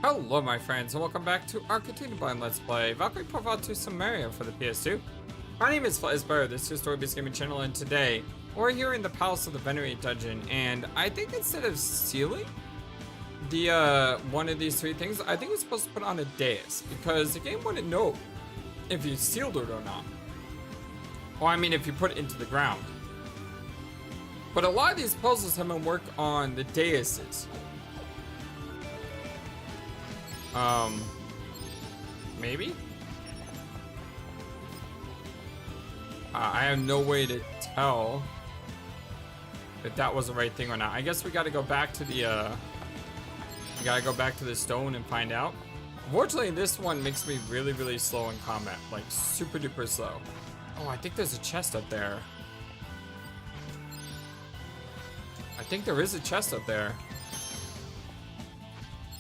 Hello my friends and welcome back to our continued blind let's play Valkyrie Profile Silmeria for the PS2. My name is FlightlessBird, this is your story-based gaming channel, and today we're here in the Palace of the Venerated dungeon, and I think instead of sealing the one of these three things, I think we're supposed to put on a dais, because the game wouldn't know if you sealed it or not. Or I mean if you put it into the ground. But a lot of these puzzles have been worked on the daises. Maybe? I have no way to tell if that was the right thing or not. I guess we gotta go back to the, stone and find out. Unfortunately, this one makes me really slow in combat. Like, super duper slow. Oh, I think there's a chest up there. I think there is a chest up there.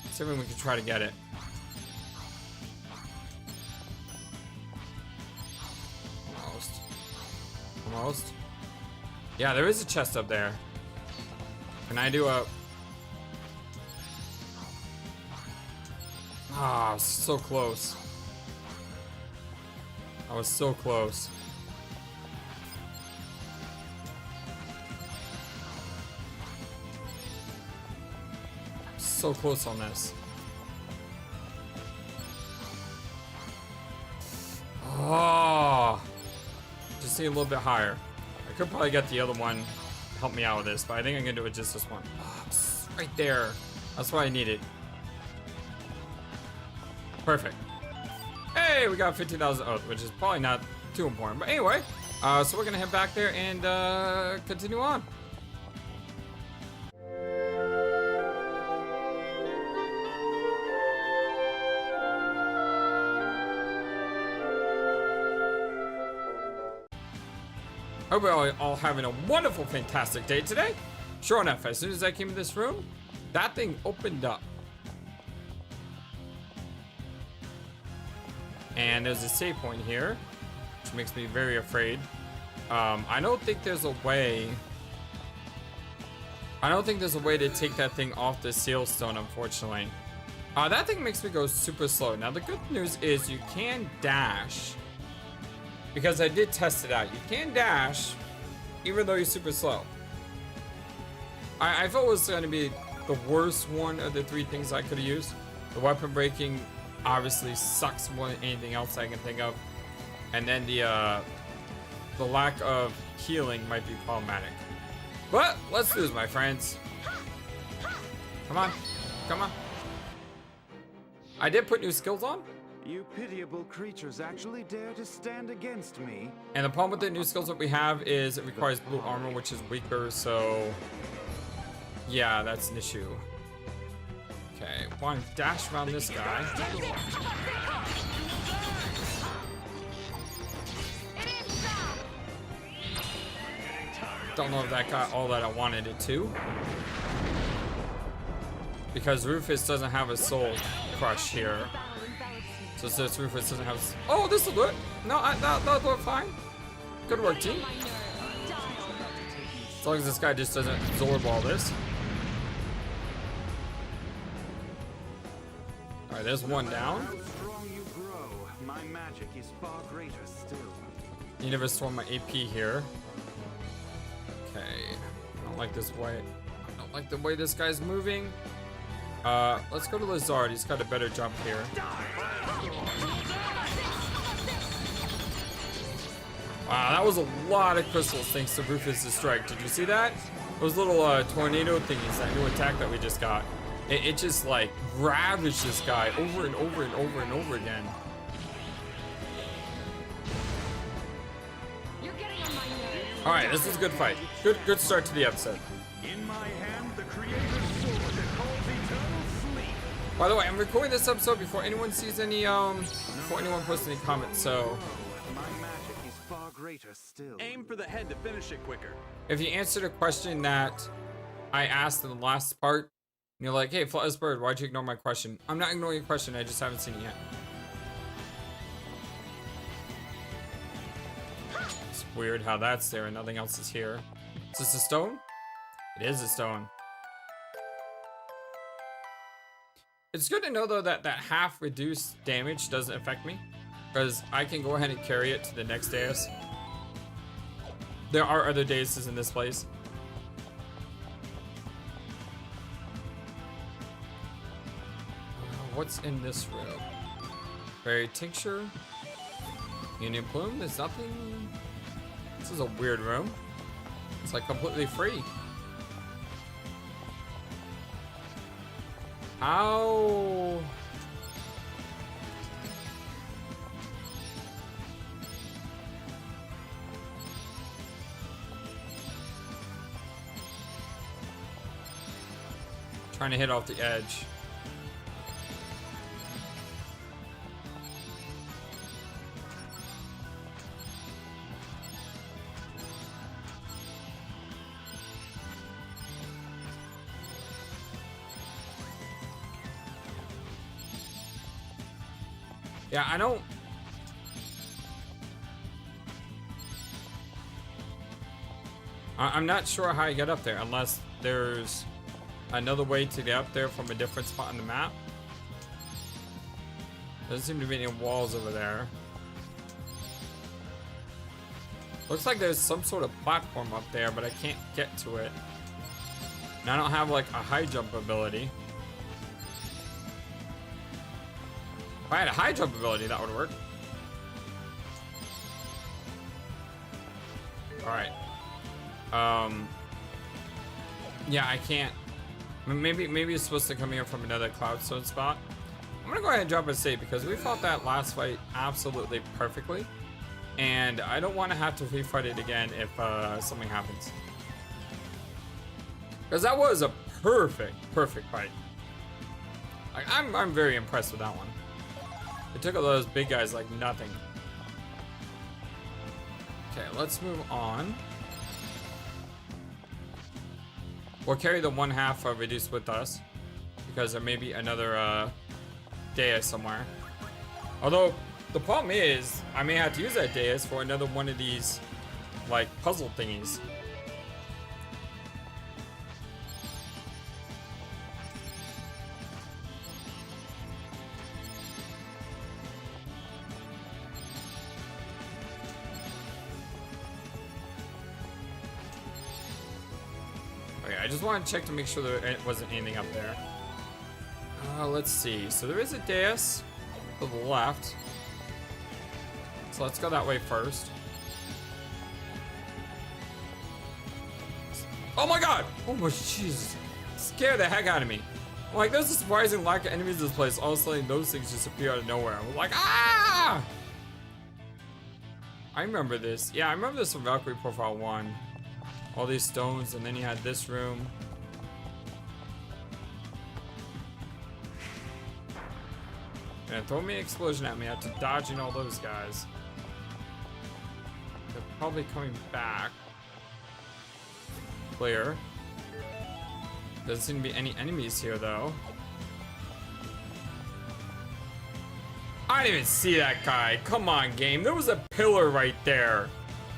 Let's see if we can try to get it. Almost. Yeah, there is a chest up there. Can I do a... Ah, so close. I was so close. So close on this. Oh, just need a little bit higher. I could probably get the other one to help me out with this, but I think I'm gonna do it just this one. Oh, right there. That's what I needed. Perfect. Hey, we got 15,000 oath, which is probably not too important. But anyway, so we're gonna head back there and continue on. Hope we're all having a wonderful, fantastic day today. Sure enough, as soon as I came in this room, that thing opened up. And there's a save point here, which makes me very afraid. I don't think there's a way... to take that thing off the seal stone, unfortunately. That thing makes me go super slow. Now, the good news is you can dash. Because I did test it out. You can dash, even though you're super slow. I felt it was going to be the worst one of the three things I could have used. The weapon breaking obviously sucks more than anything else I can think of. And then the lack of healing might be problematic. But let's do this, my friends. Come on. Come on. I did put new skills on. You pitiable creatures actually dare to stand against me? And the problem with the new skills that we have is it requires blue armor, which is weaker, so... yeah, that's an issue. Okay, want to dash around this guy. Don't know if that got all that I wanted it to. Because Rufus doesn't have a soul crush here. So since Rufus doesn't have... oh, this will do it. No, that'll do it fine. Good work, team. As long as this guy just doesn't absorb all this. Alright, there's one down. You never store my AP here. Okay. I don't like this way. I don't like the way this guy's moving. Let's go to Lazard. He's got a better jump here. Wow, that was a lot of crystals thanks to Rufus' strike. Did you see that? Those little tornado thingies, that new attack that we just got. It just like ravaged this guy over and over and over and over again. Alright, this is a good fight. Good start to the episode. In my hand, the creator's sword that calls eternal sleep. By the way, I'm recording this episode before anyone sees any, before anyone posts any comments, so... my magic is far greater still. Aim for the head to finish it quicker. if you answered a question that I asked in the last part, and you're like, hey, FlightlessBird, why'd you ignore my question? I'm not ignoring your question, I just haven't seen it yet. It's weird how that's there and nothing else is here. Is this a stone? It is a stone. It's good to know though that that half reduced damage doesn't affect me, because I can go ahead and carry it to the next dais. There are other daises in this place. What's in this room? Berry tincture. Union plume. There's nothing. This is a weird room. It's like completely free. How? Trying to hit off the edge. Yeah, I don't. I'm not sure how you get up there unless there's another way to get up there from a different spot on the map. Doesn't seem to be any walls over there. Looks like there's some sort of platform up there, but I can't get to it. And I don't have like a high jump ability. If I had a high jump ability, that would work. Alright. Yeah, I can't. Maybe it's supposed to come here from another cloudstone spot. I'm gonna go ahead and drop a save because we fought that last fight absolutely perfectly. And I don't want to have to refight it again if something happens. Because that was a perfect fight. Like, I'm very impressed with that one. It took all those big guys like nothing. Okay, let's move on. We'll carry the 1/2 reduced with us because there may be another dais somewhere. Although the problem is I may have to use that dais for another one of these like puzzle thingies. I just want to check to make sure there wasn't anything up there. Let's see. So there is a dais to the left. So let's go that way first. Oh my god! Oh my Jesus. Scared the heck out of me. I'm like, there's a surprising lack of enemies in this place. All of a sudden, those things just appear out of nowhere. I'm like, ah! I remember this. Yeah, I remember this from Valkyrie Profile 1. All these stones, and then you had this room. And throw me an explosion at me. I have to dodge in all those guys. They're probably coming back. Clear. Doesn't seem to be any enemies here, though. I didn't even see that guy. Come on, game. There was a pillar right there.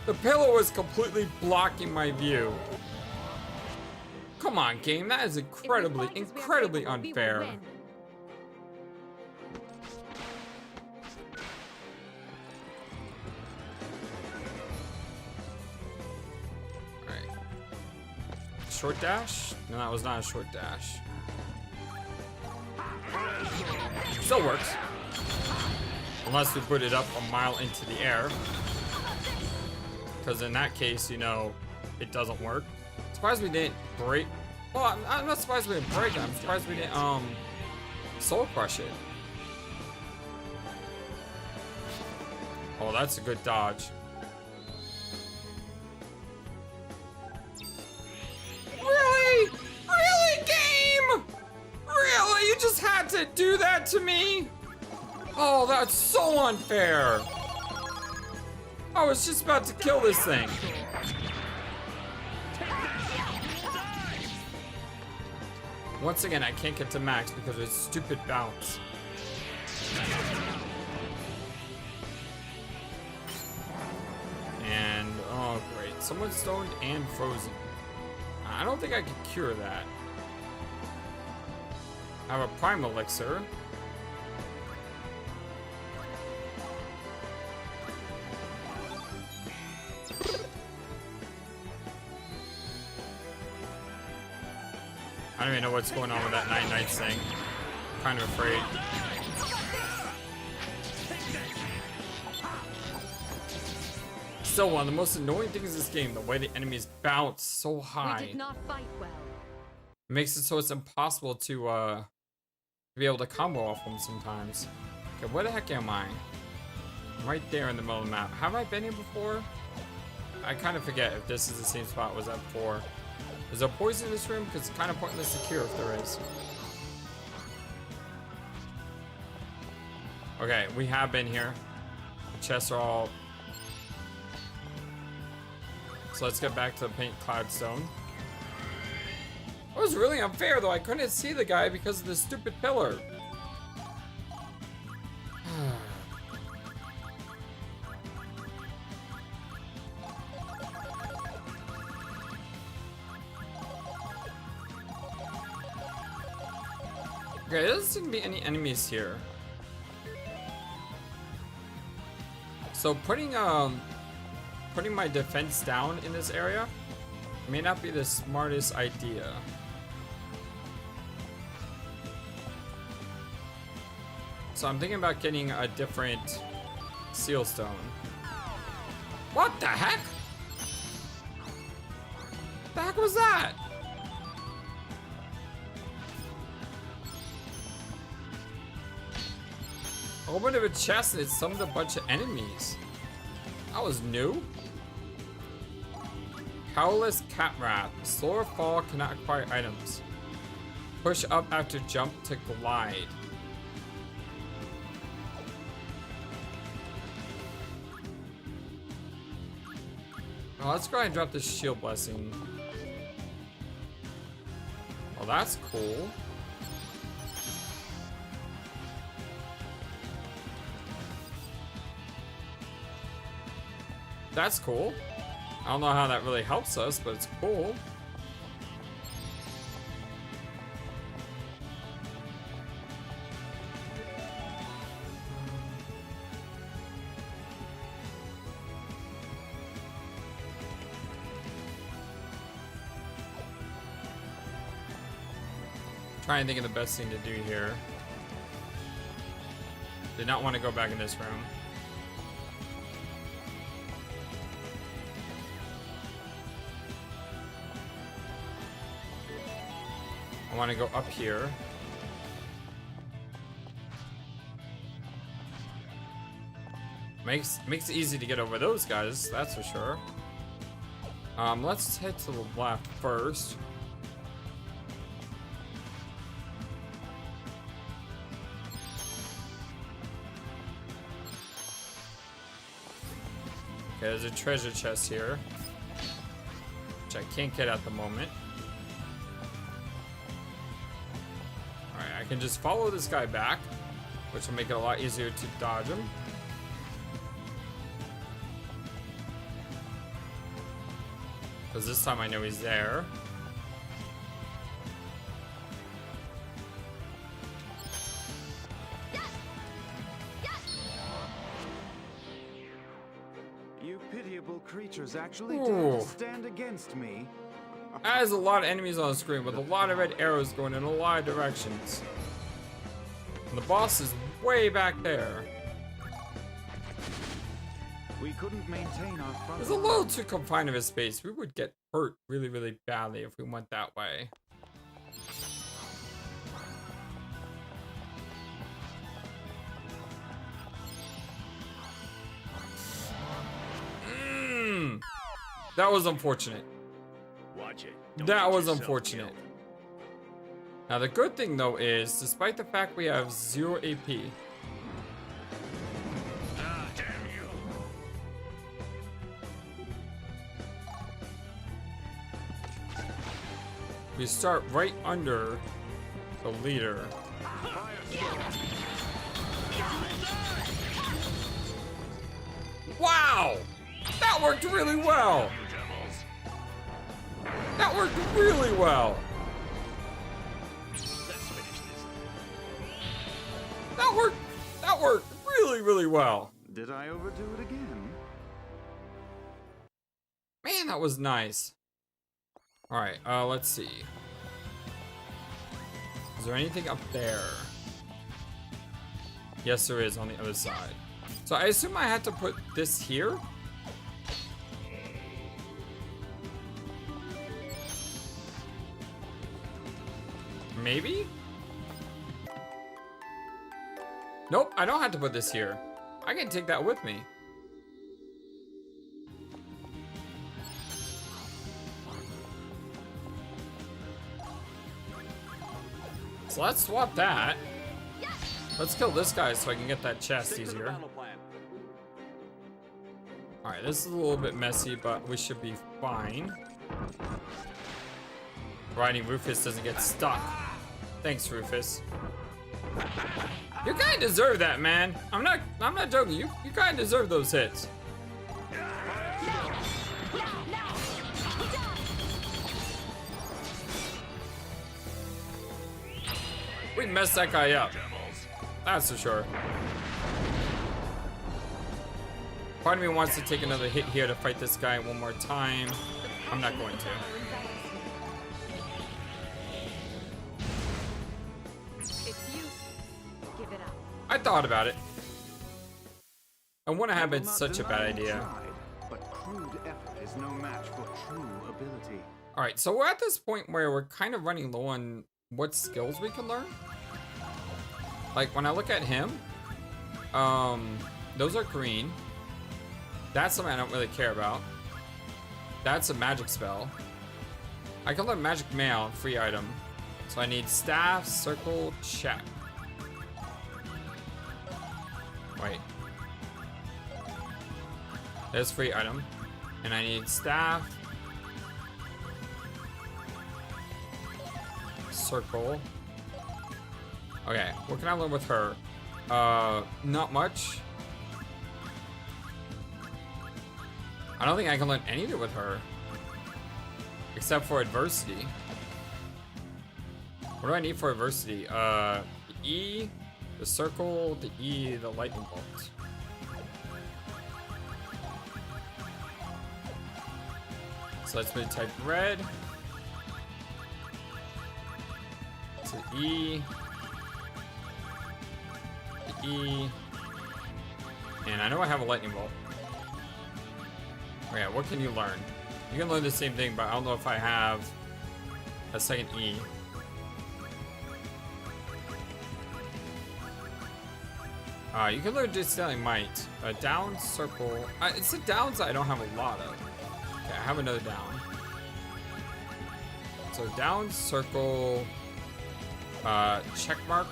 The pillar was completely blocking my view. Come on, game. That is incredibly unfair. Alright. Short dash? No, that was not a short dash. Still works. Unless we put it up a mile into the air. Because in that case, you know, it doesn't work. Surprised we didn't break. Well, I'm not surprised we didn't break it. I'm surprised we didn't soul crush it. Oh, that's a good dodge. Really? Really, game? Really? You just had to do that to me? Oh, that's so unfair. I was just about to kill this thing. Once again, I can't get to max because of its stupid bounce. And, oh great. Someone's stoned and frozen. I don't think I can cure that. I have a prime elixir. I don't even know what's going on with that Nine Nights thing. I'm kind of afraid. Still, one of the most annoying things in this game, the way the enemies bounce so high. We did not fight well. It makes it so it's impossible to be able to combo off them sometimes. Okay, where the heck am I? I'm right there in the middle of the map. Have I been here before? I kind of forget if this is the same spot was that before. Is there poison in this room? Because it's kind of pointless to cure if there is. Okay, we have been here. The chests are all... So let's get back to the paint cloud stone. It was really unfair though. I couldn't see the guy because of this stupid pillar. Okay, there doesn't seem to be any enemies here. So putting my defense down in this area may not be the smartest idea. So I'm thinking about getting a different seal stone. What the heck? The heck was that? Open up a chest and it summoned a bunch of enemies. That was new. Powerless Cat Wrath. Slower fall, cannot acquire items. Push up after jump to glide. Well, let's go ahead and drop this shield blessing. Well, that's cool. That's cool. I don't know how that really helps us, but it's cool. Try and think of the best thing to do here. Did not want to go back in this room. I want to go up here. Makes it easy to get over those guys, that's for sure. Let's head to the left first. Okay, there's a treasure chest here, which I can't get at the moment. Alright, I can just follow this guy back, which will make it a lot easier to dodge him. Because this time I know he's there. You pitiable creatures actually dare to stand against me. There's a lot of enemies on the screen with a lot of red arrows going in a lot of directions. And the boss is way back there. We couldn't maintain our front. It's a little too confined of a space. We would get hurt really, really badly if we went that way. That was unfortunate. Watch it. That was unfortunate. Now the good thing though is, despite the fact we have 0 AP, Ah, damn you. we start right under the leader. Wow! That worked really well! That worked really well! Let's finish this. That worked. That worked really, really well. Did I overdo it again? Man, that was nice. All right, let's see. Is there anything up there? Yes, there is on the other side. So I assume I had to put this here. Maybe? Nope, I don't have to put this here. I can take that with me. So let's swap that. Let's kill this guy so I can get that chest easier. Alright, this is a little bit messy, but we should be fine. Riding Rufus doesn't get stuck. Thanks, Rufus. You kinda deserve that, man. I'm not joking. You kinda deserve those hits. We messed that guy up. That's for sure. Part of me wants to take another hit here to fight this guy one more time. I'm not going to. I thought about it. I wouldn't have been such a bad idea. But crude effort is no match for true ability. Alright, so we're at this point where we're kind of running low on what skills we can learn. Like, when I look at him, those are green. That's something I don't really care about. That's a magic spell. I can learn magic mail, free item. So I need staff, circle, check. Wait. There's free item. And I need staff. Circle. Okay, what can I learn with her? Not much. I don't think I can learn anything with her. Except for adversity. What do I need for adversity? The E, the circle, the E, the lightning bolt. So let's maybe type red. To E. The E. And I know I have a lightning bolt. Okay, what can you learn? You can learn the same thing, but I don't know if I have a second E. You can learn Distilling Might. A down circle. It's the downs that I don't have a lot of. Okay, I have another down. So down, circle, check mark.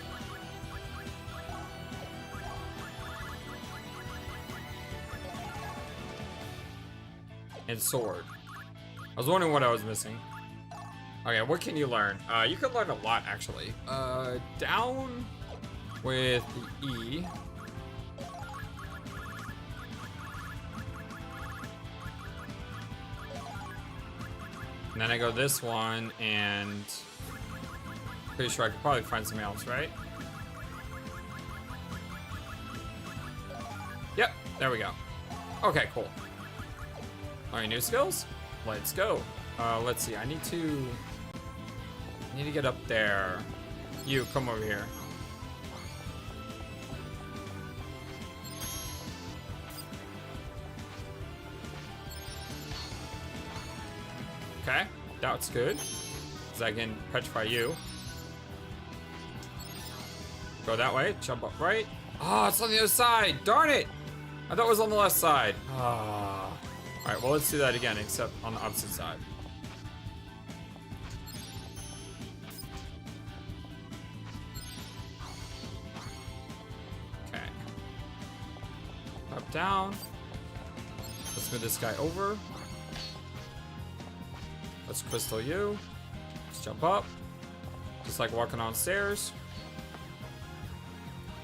And sword. I was wondering what I was missing. Okay, what can you learn? You can learn a lot, actually. Down with the E. And then I go this one, and pretty sure I could probably find something else, right? Yep, there we go. Okay, cool. Alright, new skills? Let's go. Let's see, I need to get up there. You, come over here. Okay, that's good. Because I can petrify you. Go that way, jump up right. Oh, it's on the other side. Darn it! I thought it was on the left side. Ah. Alright, well, let's do that again, except on the opposite side. Okay. Up, down. Let's move this guy over. Let's crystal you. Let's jump up. Just like walking on stairs.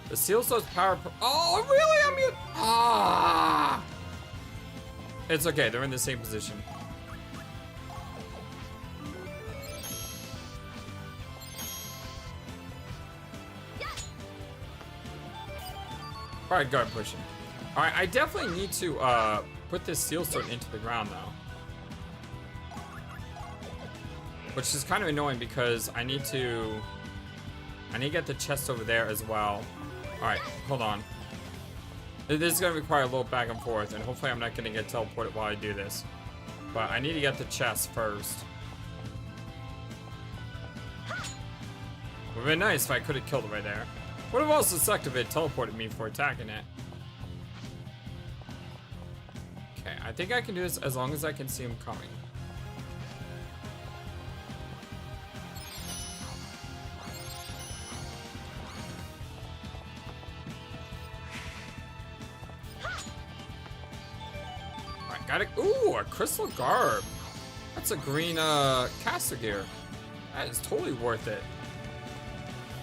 The seal does power. Oh, really? I'm mute. Ah! It's okay. They're in the same position. Alright, guard pushing. Alright, I definitely need to put this seal sword into the ground though. Which is kind of annoying because I need to get the chest over there as well. Alright, hold on. This is going to require a little back and forth, and hopefully I'm not going to get teleported while I do this. But I need to get the chest first. Would have been nice if I could have killed it right there. Would have also sucked if it teleported me for attacking it. Okay, I think I can do this as long as I can see him coming. Got it. Ooh, a crystal garb. That's a green caster gear. That is totally worth it.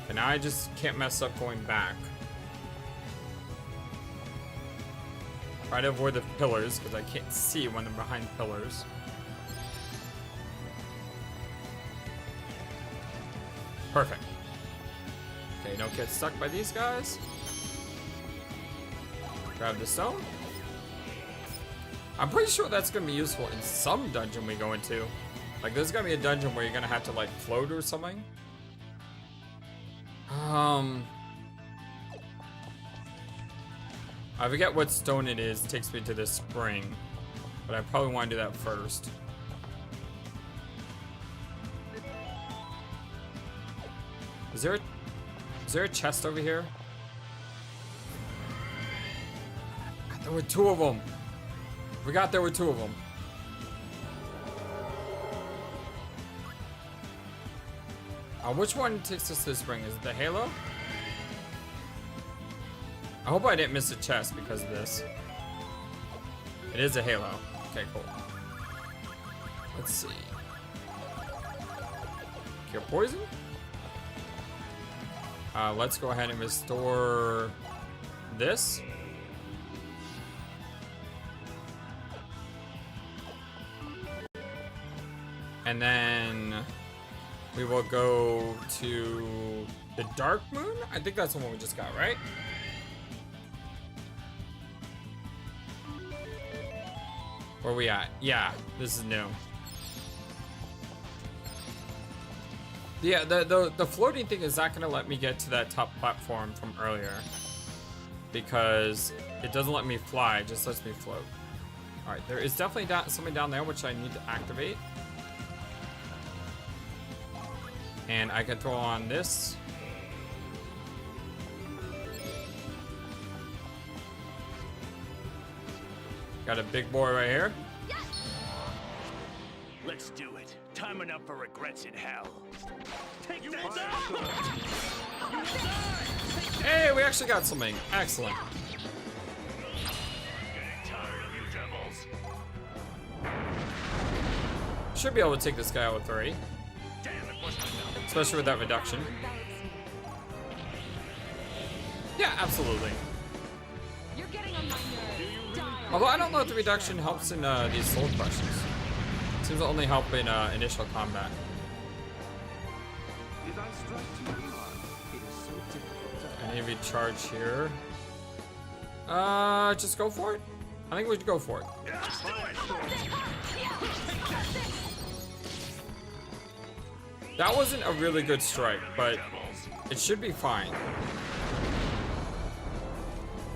And now I just can't mess up going back. Try to avoid the pillars because I can't see when I'm behind pillars. Perfect. Okay, don't get stuck by these guys. Grab the stone. I'm pretty sure that's gonna be useful in some dungeon we go into. Like, there's gonna be a dungeon where you're gonna have to, like, float or something. I forget what stone it is. It takes me to this spring. But I probably want to do that first. Is there a chest over here? There were two of them. Forgot there were two of them. Which one takes us to the spring? Is it the halo? I hope I didn't miss a chest because of this. It is a halo. Okay, cool. Let's see. Cure poison? Let's go ahead and restore this. And then we will go to the Dark Moon. I think that's the one we just got, right? Where are we at? Yeah, this is new. Yeah, the floating thing is not gonna let me get to that top platform from earlier because it doesn't let me fly, it just lets me float. All right, there is definitely something down there which I need to activate. And I can throw on this. Got a big boy right here. Let's do it. Time enough for regrets in hell. Take that! Hey, we actually got something. Excellent. Getting tired of you devils. Should be able to take this guy out with 3. Damn it, what's my number? Especially with that reduction. Yeah, absolutely. You're getting on my nerves. Although I don't know if the reduction helps in these soul crushes. Seems to only help in initial combat. Did I strike too hard? It is so difficult to I need to recharge here. Just go for it. I think we should go for it. Yeah, let's do it! That wasn't a really good strike, but it should be fine.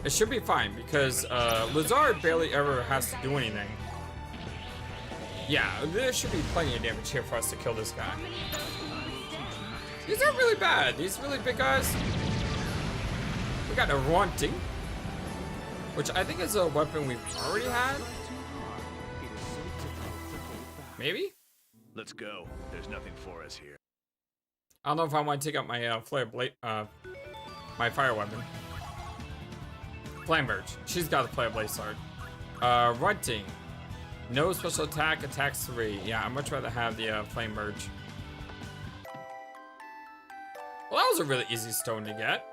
It should be fine because Lazard barely ever has to do anything. Yeah, there should be plenty of damage here for us to kill this guy. These aren't really bad. These really big guys. We got a Runting, which I think is a weapon we've already had. Maybe? Let's go. There's nothing for us here. I don't know if I want to take out my flare blade, my fire weapon. Flamberge. She's got a flare blade sword. Runting. No special attack, attacks 3. Yeah, I'd much rather have the flame merge. Well, that was a really easy stone to get.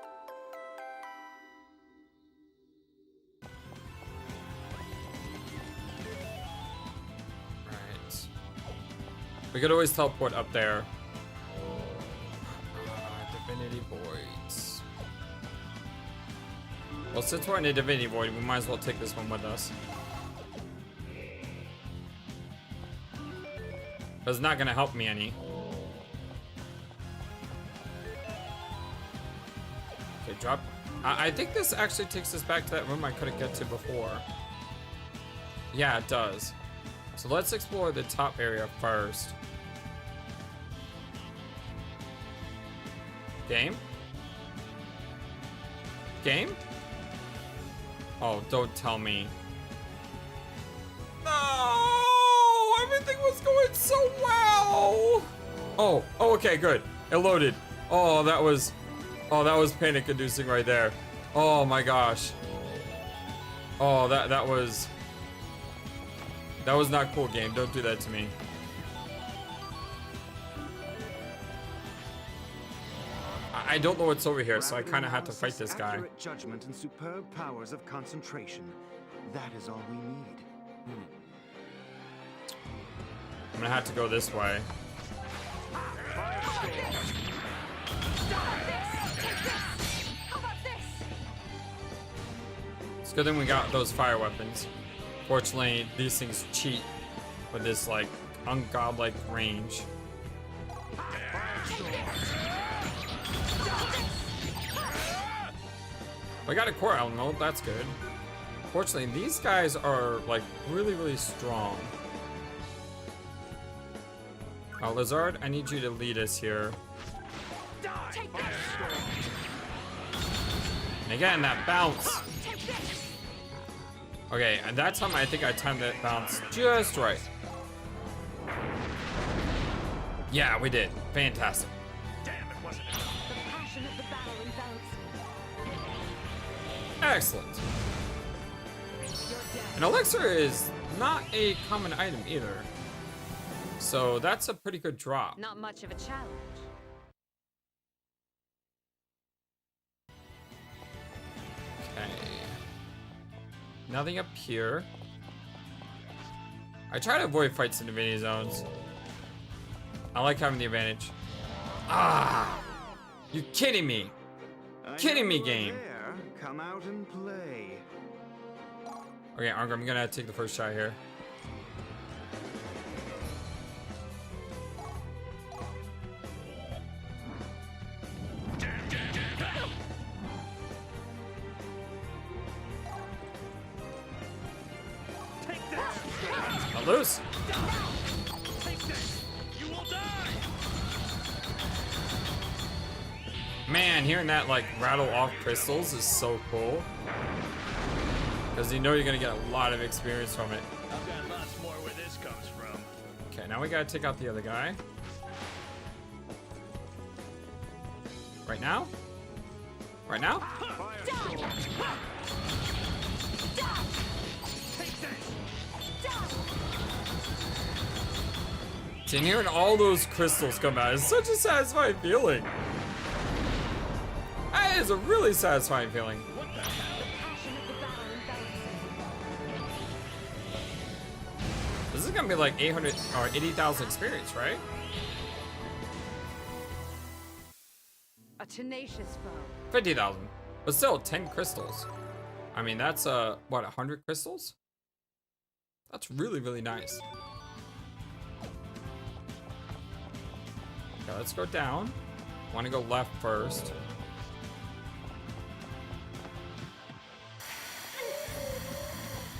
Right. We could always teleport up there. Divinity Voids. Well, since we're in a Divinity Void, we might as well take this one with us. But it's not gonna help me any. Okay, drop. I think this actually takes us back to that room I couldn't get to before. Yeah, it does. So let's explore the top area first. Game? Game? Oh, don't tell me. No! Everything was going so well! Oh, okay, good. It loaded. Oh, that was panic inducing right there. Oh my gosh. Oh, that was not cool, game. Don't do that to me. I don't know what's over here, so I kind of have to fight this guy. Accurate judgment and superb powers of concentration. That is all we need. I'm gonna have to go this way. It's good thing we got those fire weapons. Fortunately, these things cheat with this like ungodlike range. I got a core element, that's good. Fortunately, these guys are like really, really strong. Lizard, I need you to lead us here. And again, that bounce. Okay, and that time I think I timed that bounce just right. Yeah, we did. Fantastic. Damn, it wasn't enough. The passion of the battle envelops me. Excellent. You're dead. An elixir is not a common item either. So that's a pretty good drop. Not much of a challenge. Okay. Nothing up here. I try to avoid fights in Divinity Zones. I like having the advantage. Ah! You kidding me? Kidding me, game. There, come out and play. Okay, Arnger, I'm gonna take the first shot here. Take this! Not loose. Take this! You will die! Man, hearing that like rattle off crystals is so cool. Because you know you're gonna get a lot of experience from it. I've got lots more where this comes from. Okay, now we gotta take out the other guy. Right now? Right now? And hearing all those crystals come out is such a satisfying feeling. That is a really satisfying feeling. What the hell? Passion of the battle envelops me. This is gonna be like 800 or 80,000 experience, right? A tenacious foe. 50,000. But still, 10 crystals. I mean, that's what, 100 crystals? That's really, really nice. Okay, let's go down. Want to go left first.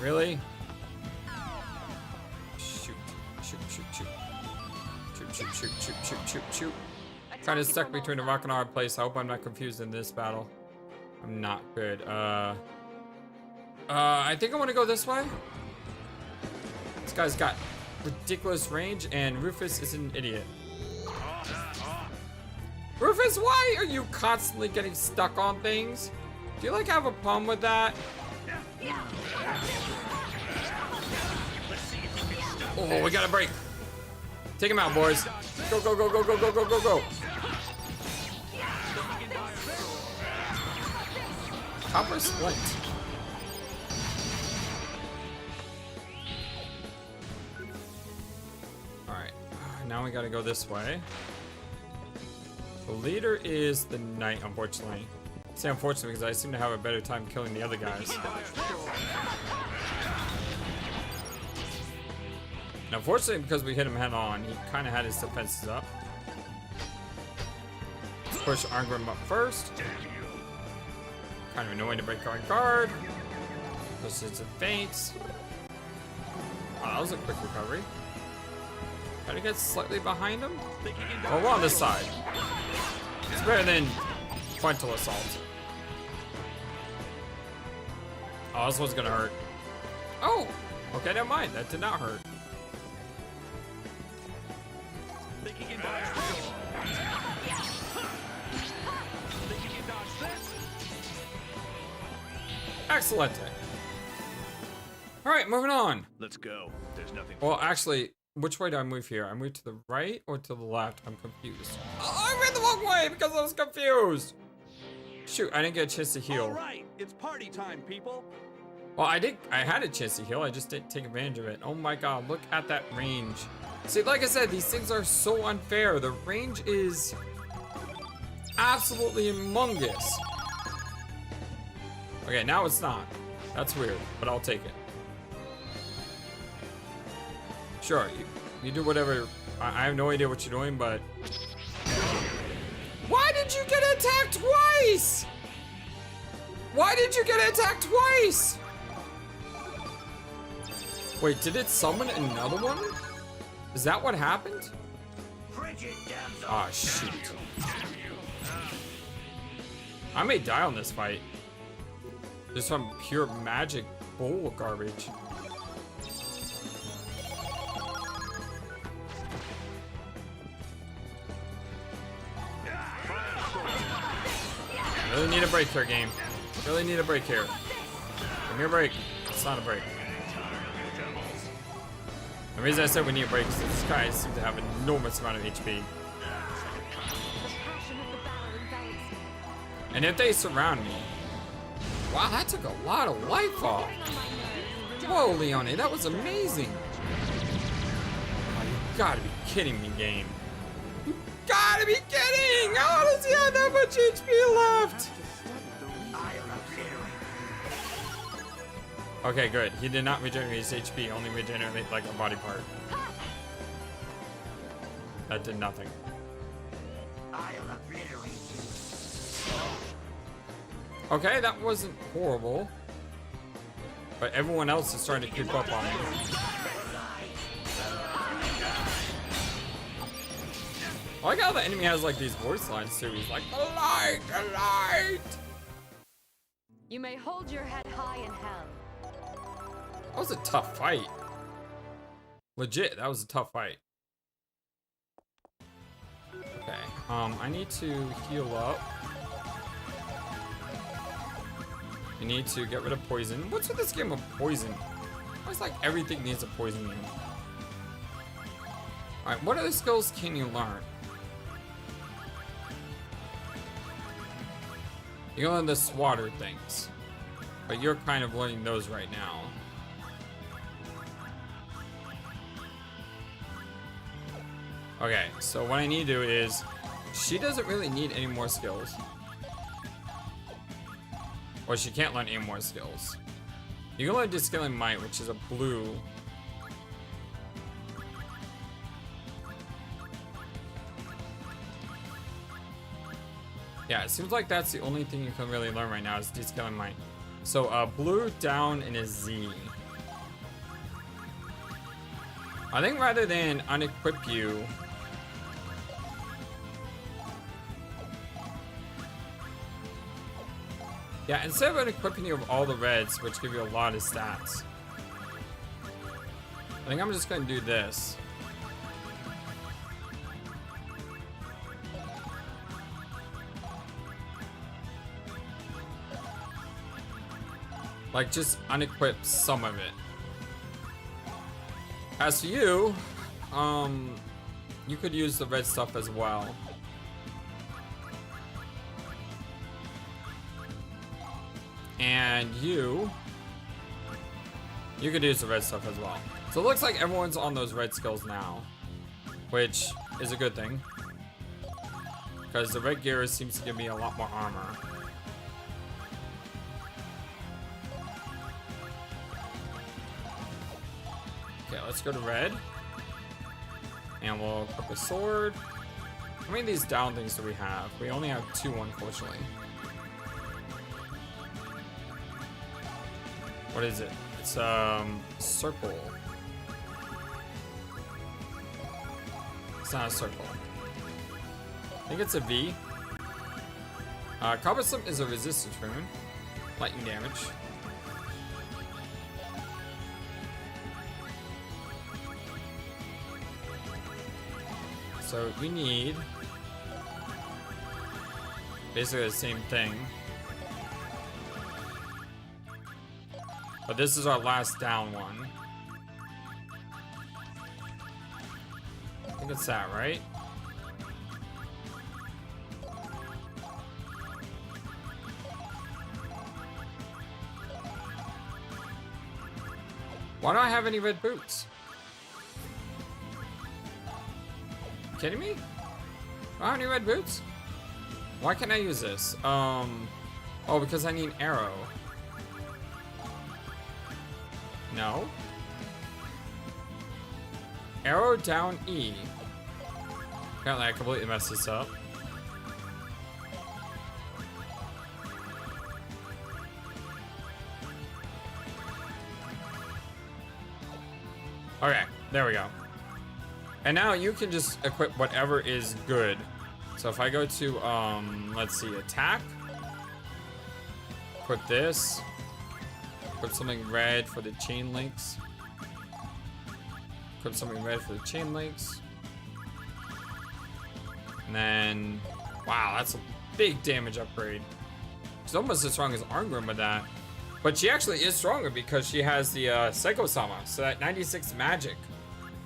Really? Shoot. Shoot, shoot, shoot. Shoot, shoot, shoot, shoot, shoot, shoot, shoot. Kind of stuck between a rock and a hard place. I hope I'm not confused in this battle. I'm not good. I think I want to go this way. This guy's got ridiculous range, and Rufus is an idiot. Rufus, why are you constantly getting stuck on things? Do you like have a problem with that? Oh, we got a break. Take him out, boys. Go, go, go, go, go, go, go, go, go. Copper splint. Alright, now we gotta go this way. The leader is the knight, unfortunately. Say unfortunately because I seem to have a better time killing the other guys. And unfortunately because we hit him head on, he kind of had his defenses up. Let's push Arngrim up first. Kind of annoying to break our guard. Push into feints. Oh, that was a quick recovery. Try to get slightly behind him. Well, we're on this side. It's better than frontal assault. Oh, this one's gonna hurt. Oh! Okay, never mind. That did not hurt. Excellent. Alright, moving on. Let's go. There's nothing. Well, actually, which way do I move here? I move to the right or to the left? I'm confused. Oh, I ran the wrong way because I was confused. Shoot, I didn't get a chance to heal. All right, it's party time, people. Well, I had a chance to heal. I just didn't take advantage of it. Oh my god, look at that range. See, like I said, these things are so unfair. The range is absolutely humongous. Okay, now it's not. That's weird, but I'll take it. Sure, you do whatever. I have no idea what you're doing, but... Why did you get attacked twice? Why did you get attacked twice? Wait, did it summon another one? Is that what happened? Ah, shoot. I may die on this fight. Just from pure magic bull garbage. Really need a break here, game. Really need a break here. Give me a break. It's not a break. The reason I said we need a break is that these guys seem to have an enormous amount of HP. And if they surround me... Wow, that took a lot of life off. Whoa, Leone, that was amazing. Oh, you gotta be kidding me, game. You gotta be kidding! How does he have that much HP left? Okay, good. He did not regenerate his HP, only regenerate like a body part. That did nothing. Okay, that wasn't horrible. But everyone else is starting to creep up on me. I like how the enemy has like these voice lines too. He's like, the light, the light! You may hold your head high in hell. That was a tough fight. Legit, that was a tough fight. Okay, I need to heal up. You need to get rid of poison. What's with this game of poison? It's like everything needs a poison game. Alright, what other skills can you learn? You can learn the swatter things. But you're kind of learning those right now. Okay, so what I need to do is... She doesn't really need any more skills. Or she can't learn any more skills. You can learn Discaling Might, which is a blue. Yeah, it seems like that's the only thing you can really learn right now is Descaling Might. So, blue down in a Z. I think rather than unequip you... Yeah, instead of unequipping you with all the reds, which give you a lot of stats. I think I'm just gonna do this. Like, just unequip some of it. As for you, you could use the red stuff as well. And you could use the red stuff as well. So it looks like everyone's on those red skills now, which is a good thing. Because the red gear seems to give me a lot more armor. let's go to red. And we'll equip a sword. How many of these down things do we have? We only have 2, unfortunately. What is it? It's circle. It's not a circle. I think it's a V. Cumbersome is a resistance rune. Lightning damage. So we need basically the same thing. But this is our last down one. I think it's that, right? Why don't I have any red boots? Kidding me? Do I have any red boots? Why can't I use this? Oh, because I need an arrow. No. Arrow down E. Apparently I completely messed this up. Okay, there we go. And now you can just equip whatever is good. So if I go to, let's see, attack. Equip this. Equip something red for the chain links. Equip something red for the chain links. And then, wow, that's a big damage upgrade. She's almost as strong as Arngrim with that. But she actually is stronger because she has the Psycho Sama. So that 96 magic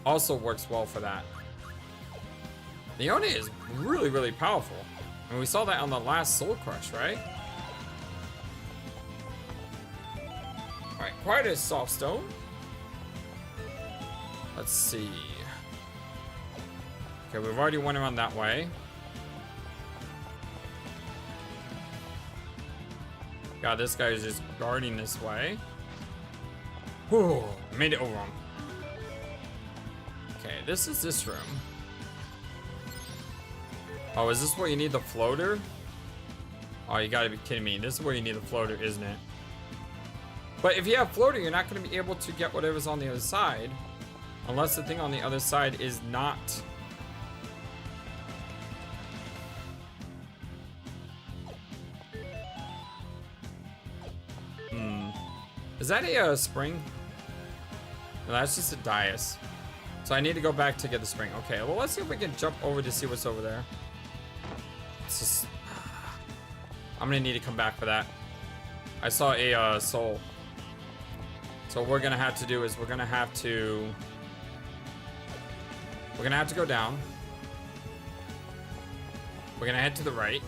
also works well for that. Leone is really, really powerful. And we saw that on the last Soul Crush, right? Alright, quite a soft stone. Let's see. Okay, we've already went around that way. God, this guy is just guarding this way. Whew, made it over him. Okay, this is this room. Oh, is this where you need the floater? Oh, you gotta be kidding me. This is where you need the floater, isn't it? But if you have floater, you're not gonna be able to get whatever's on the other side. Unless the thing on the other side is not... Is that a spring? No, that's just a dais. So I need to go back to get the spring. Okay, well, let's see if we can jump over to see what's over there. It's just... I'm gonna need to come back for that. I saw a soul. So what we're gonna have to do is we're gonna have to go down. We're gonna head to the right.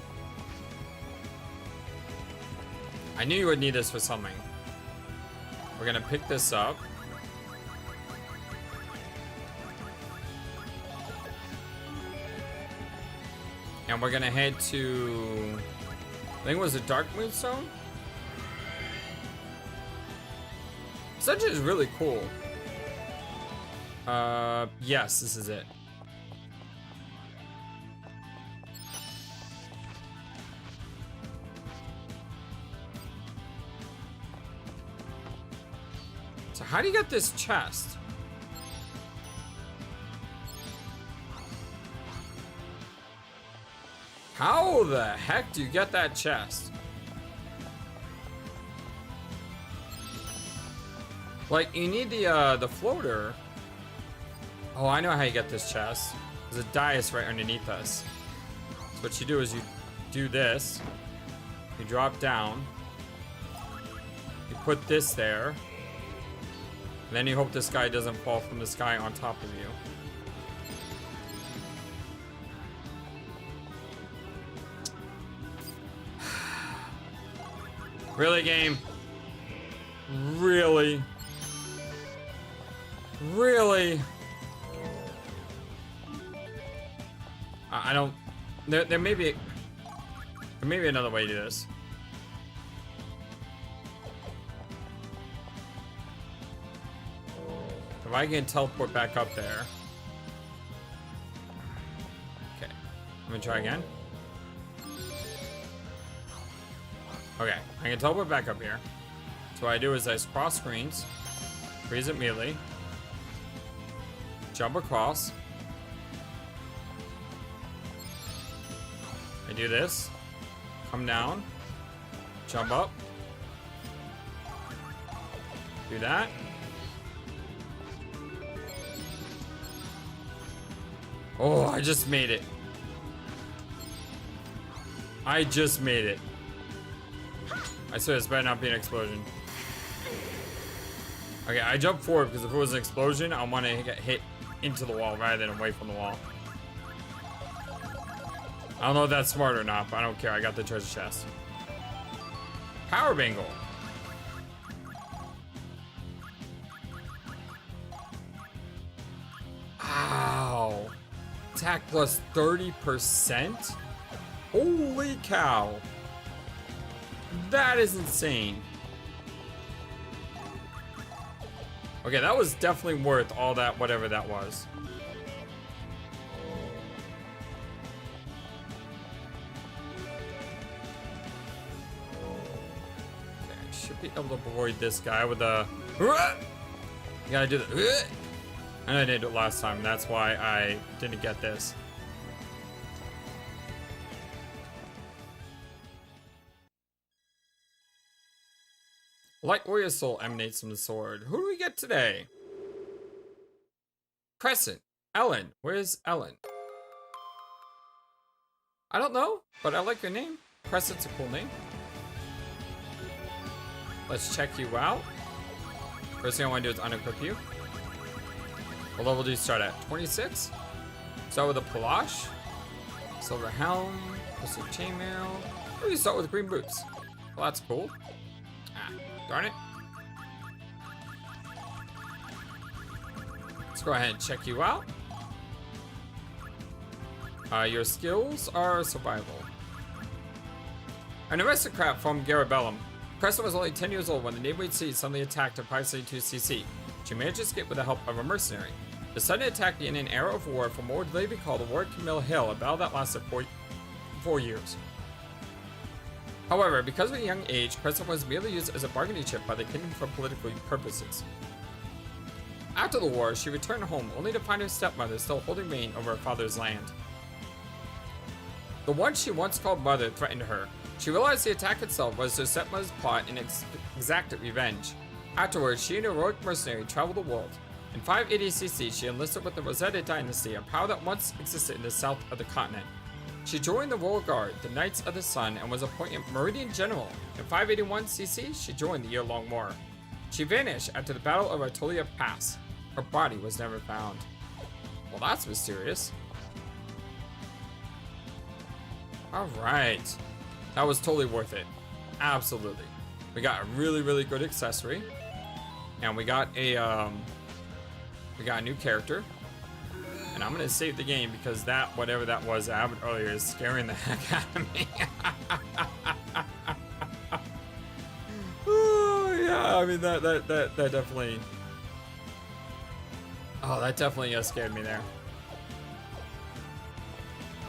I knew you would need this for something. We're gonna pick this up. And we're gonna head to, I think it was a Dark Moonstone? This dungeon is really cool. Yes, this is it. So how do you get this chest? How the heck do you get that chest? Like, you need the floater. Oh, I know how you get this chest. There's a dais right underneath us. So what you do is you do this. You drop down. You put this there. And then you hope this guy doesn't fall from the sky on top of you. Really, game? Really? Really? I don't... There may be another way to do this. If I can teleport back up there. Okay. I'm gonna try again. Okay, I can teleport back up here. So what I do is I cross screens, freeze it melee, jump across. I do this, come down, jump up, do that. Oh, I just made it. I just made it. I swear this better not be an explosion. Okay, I jumped forward because if it was an explosion, I want to get hit into the wall rather than away from the wall. I don't know if that's smart or not, but I don't care. I got the treasure chest. Power bangle. Ow. Attack plus 30%? Holy cow. That is insane. Okay, that was definitely worth all that, whatever that was. Okay, I should be able to avoid this guy with a... You gotta do the... And I did it last time, that's why I didn't get this. Light warrior soul emanates from the sword. Who do we get today? Crescent. Ellen. Where's Ellen? I don't know, but I like your name. Crescent's a cool name. Let's check you out. First thing I want to do is unequip you. What level do you start at? 26? Start with a Palash. Silver helm. Crystal chainmail. Or you start with green boots. Well, that's cool. Ah, darn it. Let's go ahead and check you out. Your skills are survival. An aristocrat from Garabellum. Crescent was only 10 years old when the Neighboring Sea suddenly attacked her 572 CC. She managed to escape with the help of a mercenary. The sudden attack began an era of war from what would later be called the War of Camille Hill, a battle that lasted 4 years. However, because of her young age, Crescent was merely used as a bargaining chip by the kingdom for political purposes. After the war, she returned home only to find her stepmother still holding reign over her father's land. The one she once called mother threatened her. She realized the attack itself was her stepmother's plot and exacted revenge. Afterwards, she and a heroic mercenary traveled the world. In 580 CC, she enlisted with the Rosetta dynasty, a power that once existed in the south of the continent. She joined the Royal Guard, the Knights of the Sun, and was appointed Meridian General. In 581 CC, she joined the year-long war. She vanished after the Battle of Artolia Pass. Her body was never found. Well, that's mysterious. Alright. That was totally worth it. Absolutely. We got a really, really good accessory. And we got a new character. And I'm gonna save the game because that, whatever that was that happened earlier, is scaring the heck out of me. Oh yeah, I mean that definitely. Oh, that definitely scared me there.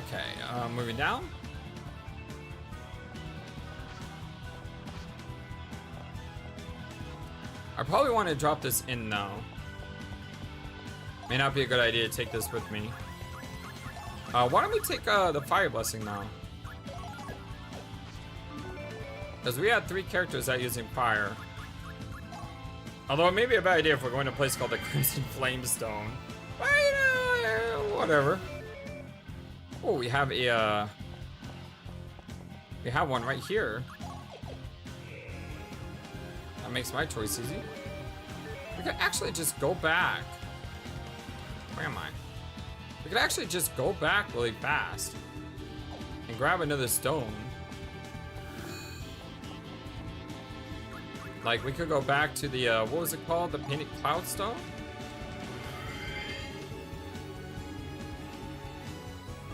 Okay, moving down. I probably want to drop this in now. May not be a good idea to take this with me. Why don't we take the fire blessing now? Because we had 3 characters that are using fire. Although it may be a bad idea if we're going to a place called the Crimson Flamestone. But, whatever. Oh, we have a we have one right here. That makes my choice easy. We could actually just go back. Where am I? We could actually just go back really fast and grab another stone. Like we could go back to the what was it called? The painted cloud stone?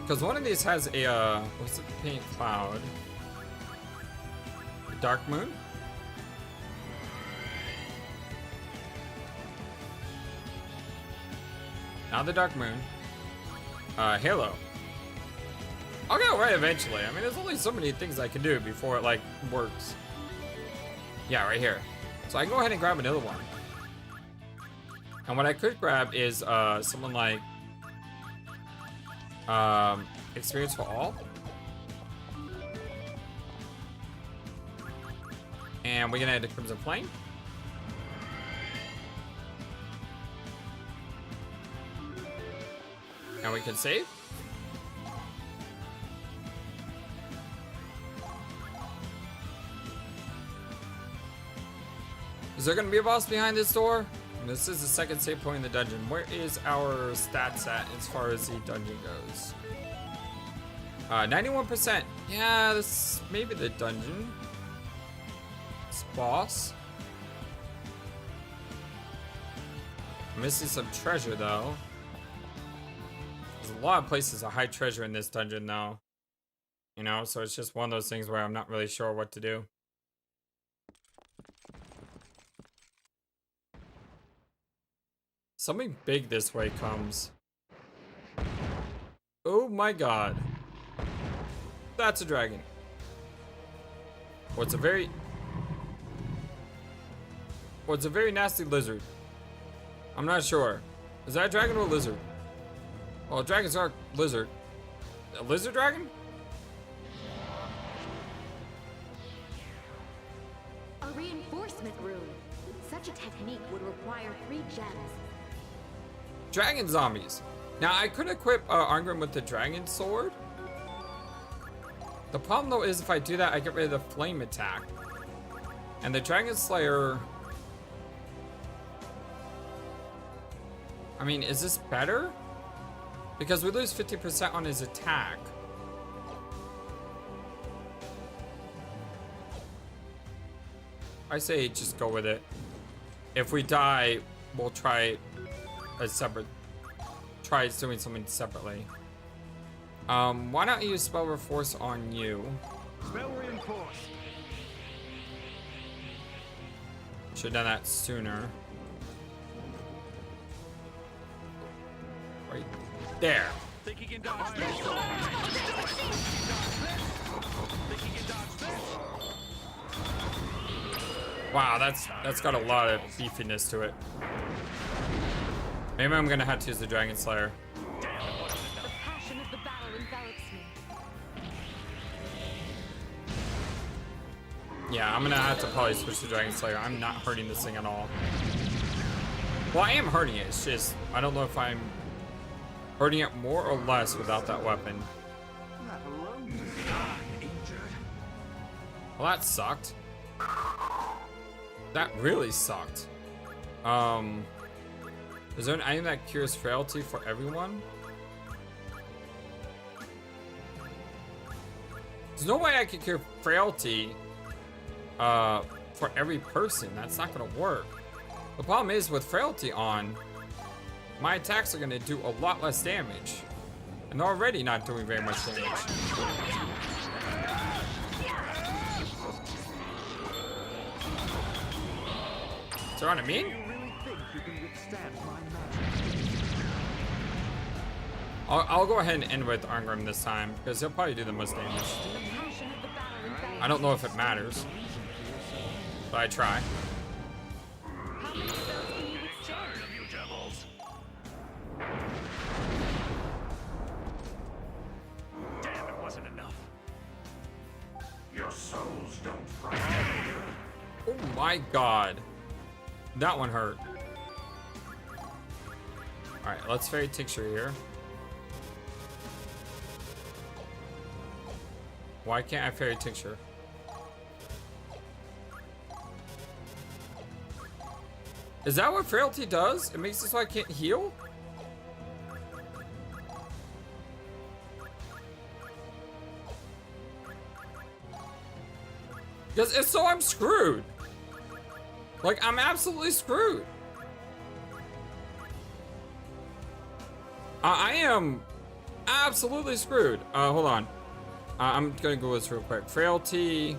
Because one of these has a what's it, the painted cloud? The dark moon? Not the Dark Moon. Halo. I'll get it right eventually. I mean, there's only so many things I can do before it, like, works. Yeah, right here. So I can go ahead and grab another one. And what I could grab is, someone like, Experience for All. And we're gonna add the Crimson Flame. And we can save. Is there gonna be a boss behind this door? This is the second save point in the dungeon. Where is our stats at as far as the dungeon goes? 91%. Yeah, this may be the dungeon. This boss. I'm missing some treasure though. There's a lot of places to hide treasure in this dungeon though. You know, so it's just one of those things where I'm not really sure what to do. Something big this way comes. Oh my god. That's a dragon. What's a very nasty lizard. I'm not sure. Is that a dragon or a lizard? Well, dragons are lizard. A lizard dragon? A reinforcement rune. Such a technique would require 3 gems. Dragon zombies. Now I could equip Arngrim with the dragon sword. The problem though is if I do that, I get rid of the flame attack. And the Dragon Slayer. I mean, is this better? Because we lose 50% on his attack. I say just go with it. If we die, we'll try a separate. Try doing something separately. Why not use Spell Reforce on you? Spell reinforce. Should've done that sooner. Right there. Think you can dodge this? Think you can dodge this? Wow, that's got a lot of beefiness to it. Maybe I'm gonna have to use the Dragon Slayer. The passion of the battle envelops me. Yeah, I'm gonna have to probably switch to Dragon Slayer. I'm not hurting this thing at all. Well, I am hurting it. It's just I don't know if I'm hurting it more or less without that weapon. That alone is not injured. Well, that sucked. That really sucked. Is there an item that cures frailty for everyone? There's no way I could cure frailty for every person. That's not gonna work. The problem is with frailty on, my attacks are gonna do a lot less damage. And they're already not doing very much damage. So what I mean? You really think you can withstand my magic? I'll go ahead and end with Arngrim this time, because he'll probably do the most damage. The passion of the battle envelops I don't know if it matters, but I try. How many spells can you withstand? You devils. Damn, it wasn't enough. Your souls don't frighten me. Oh my god. That one hurt. Alright, let's fairy tincture here. Why can't I fairy tincture? Is that what frailty does? It makes it so I can't heal? Because if so, I'm screwed. Like, I'm absolutely screwed. I am absolutely screwed. Hold on. I'm gonna go this real quick. Frailty,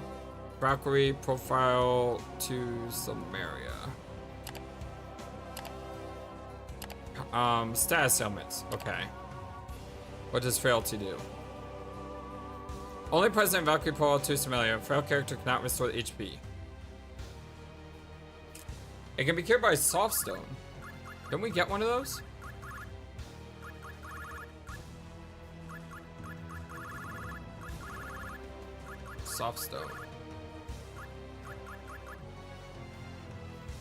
Valkyrie Profile to Silmeria. Status ailments. Okay. What does frailty do? Only present in Valkyrie Profile 2 Silmeria. Frail character cannot restore the HP. It can be cured by soft stone. Don't we get one of those? Soft stone.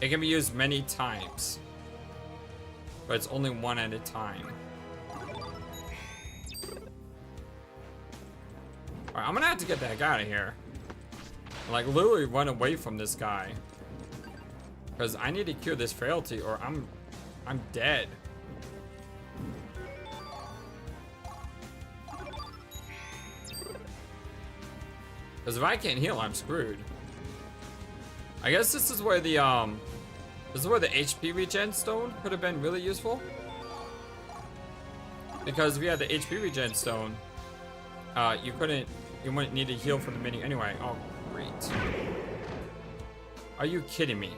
It can be used many times, but it's only one at a time. Alright, I'm gonna have to get the heck out of here. Like, literally run away from this guy. Because I need to cure this frailty or I'm dead. Because if I can't heal, I'm screwed. I guess this is where the HP regen stone could have been really useful. Because if you had the HP regen stone, you wouldn't need to heal for the mini anyway. Oh, great. Are you kidding me?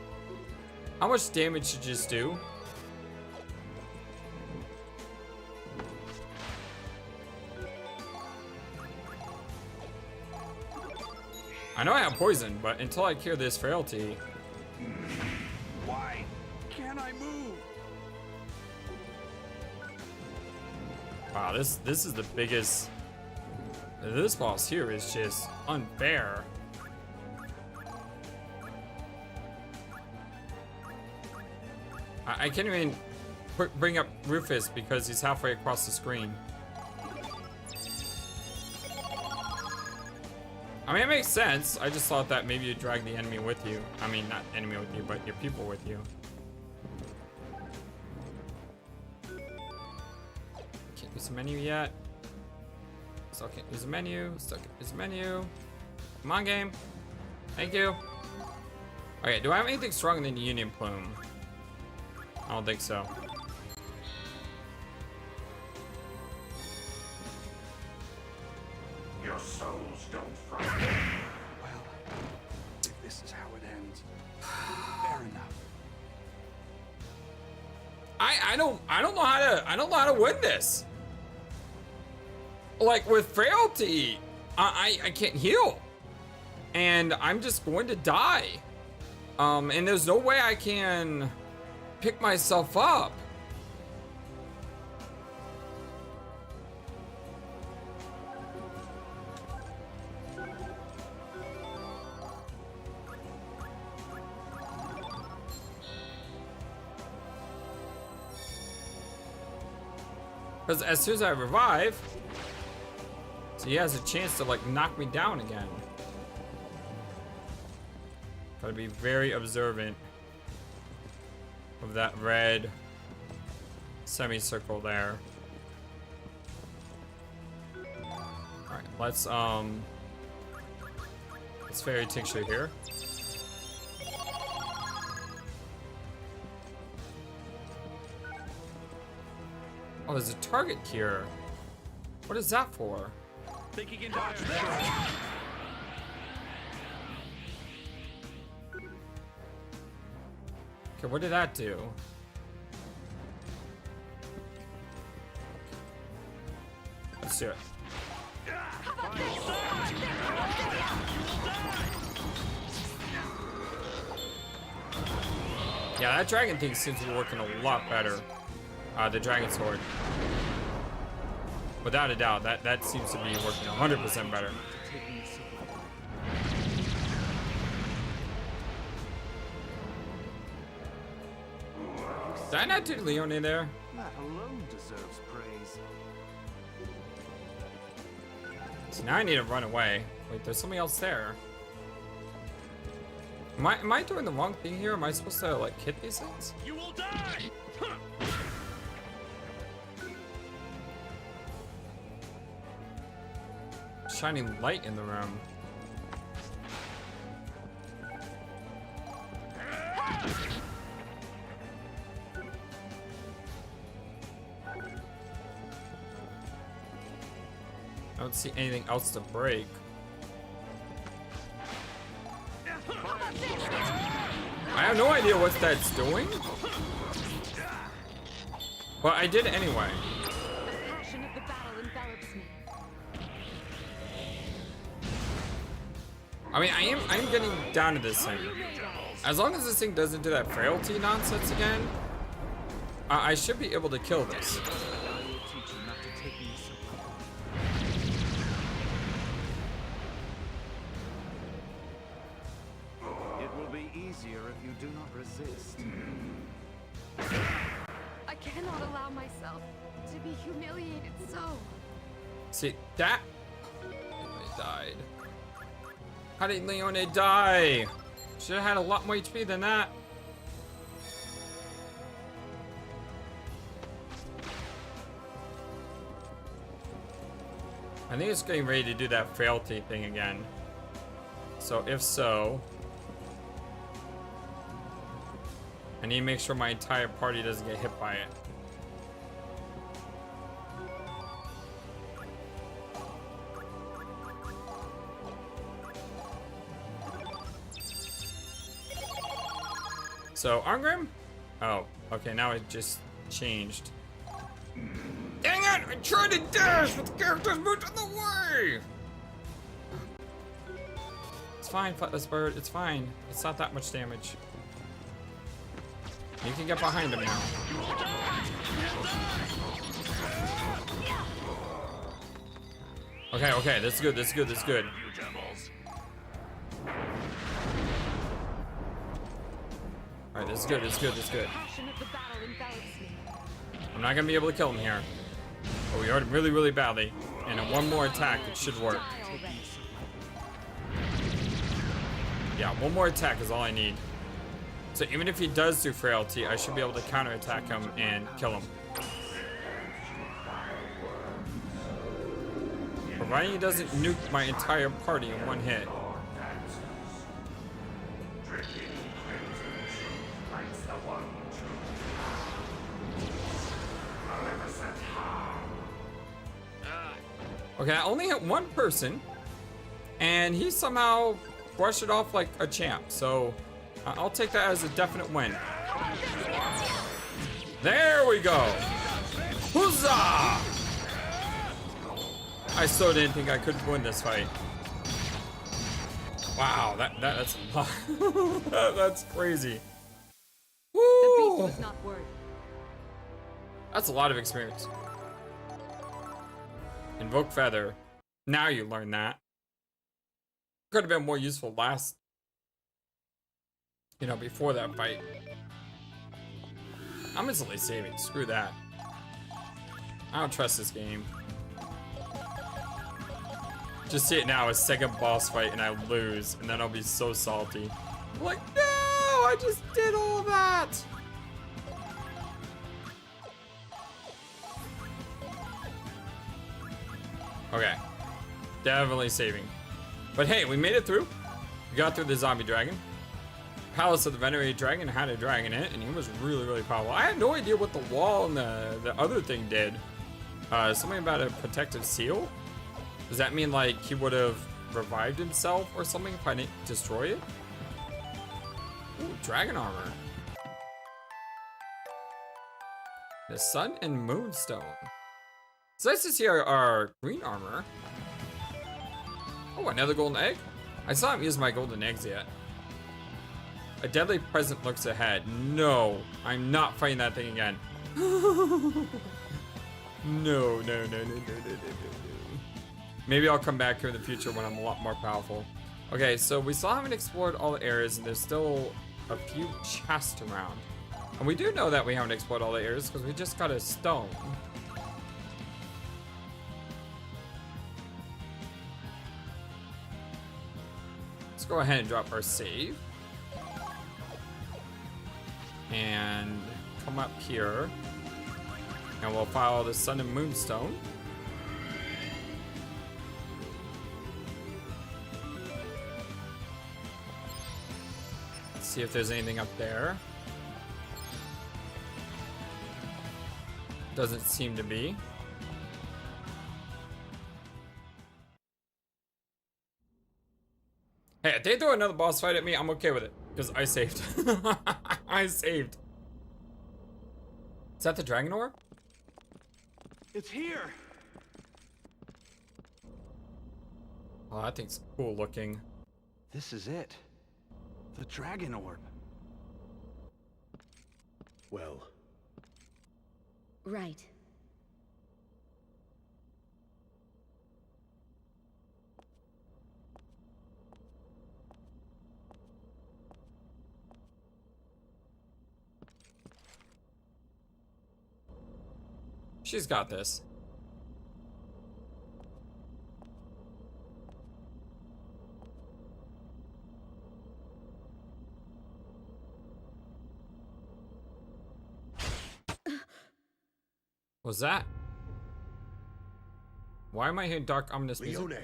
How much damage should just do? I know I have poison, but until I cure this frailty. Why can't I move? Wow, this is the biggest. This boss here is just unfair. I can't even bring up Rufus because he's halfway across the screen. I mean, it makes sense. I just thought that maybe you drag the enemy with you. I mean, not enemy with you, but your people with you. Can't use the menu yet. Still can't use the menu. Still can't use the menu. Come on, game. Thank you. Okay, do I have anything stronger than the Union Plume? I don't think so. Your souls don't frighten. Well, if this is how it ends, fair enough. I don't know how to win this. Like with frailty, I can't heal. And I'm just going to die. And there's no way I can pick myself up. Because as soon as I revive, so he has a chance to like knock me down again. Gotta be very observant of that red semicircle there. Alright, let's fairy tincture here. Oh, there's a target cure. What is that for? Think you can dodge that? Okay, what did that do? Let's do it. Yeah, that dragon thing seems to be working a lot better. The dragon sword. Without a doubt, that seems to be working 100% better. Did I not do Leone there? That alone deserves praise. So now I need to run away. Wait, there's something else there. Am I doing the wrong thing here? Am I supposed to like hit these things? You will die! Huh. Shining light in the room. I don't see anything else to break. I have no idea what that's doing. Well, I did anyway. The passion of the battle envelops me. I mean, I'm getting down to this thing. As long as this thing doesn't do that frailty nonsense again, I should be able to kill this. It will be easier if you do not resist. I cannot allow myself to be humiliated so. See, that... Leone died. How did Leone die? Should have had a lot more HP than that. I think it's getting ready to do that frailty thing again. So if so, I need to make sure my entire party doesn't get hit by it. So, Arngrim? Oh, okay, now it just changed. Dang it! I tried to dash, but the character's moved in the way! It's fine, FlightlessBird, it's fine. It's not that much damage. You can get behind him now. Okay, okay, this is good, this is good, this is good. Alright, this is good, this is good, this is good. I'm not gonna be able to kill him here. But we hurt him really, really badly. And in one more attack, it should work. Yeah, one more attack is all I need. So even if he does do frailty, I should be able to counterattack him and kill him. Providing he doesn't nuke my entire party in one hit. Okay, I only hit one person, and he somehow brushed it off like a champ, so I'll take that as a definite win. There we go! Huzzah! I still didn't think I could win this fight. Wow, that's a lot. That's crazy. Woo! The beast was not worthy. That's a lot of experience. Invoke Feather. Now you learn that. Could have been more useful last, you know, before that fight. I'm instantly saving. Screw that. I don't trust this game. Just see it now, a second boss fight and I lose, and then I'll be so salty. I'm like, no, I just did all that. Okay, definitely saving. But hey, we made it through. We got through the zombie dragon. Palace of the Venerated Dragon had a dragon in it, and he was really, really powerful. I had no idea what the wall and the other thing did. Something about a protective seal? Does that mean like he would have revived himself or something if I didn't destroy it? Ooh, dragon armor. The sun and moonstone. It's nice to see our green armor. Oh, another golden egg? I still haven't used my golden eggs yet. A deadly present looks ahead. No, I'm not fighting that thing again. No. Maybe I'll come back here in the future when I'm a lot more powerful. Okay, so we still haven't explored all the areas, and there's still a few chests around. And we do know that we haven't explored all the areas because we just got a stone. Let's go ahead and drop our save. And come up here. And we'll follow the sun and moonstone. Let's see if there's anything up there. Doesn't seem to be. Hey, if they throw another boss fight at me, I'm okay with it. Because I saved. I saved. Is that the dragon orb? It's here! Oh, that thing's cool looking. This is it. The dragon orb. Well, Right. She's got this. What's that? Why am I hearing dark, ominous music? Leone.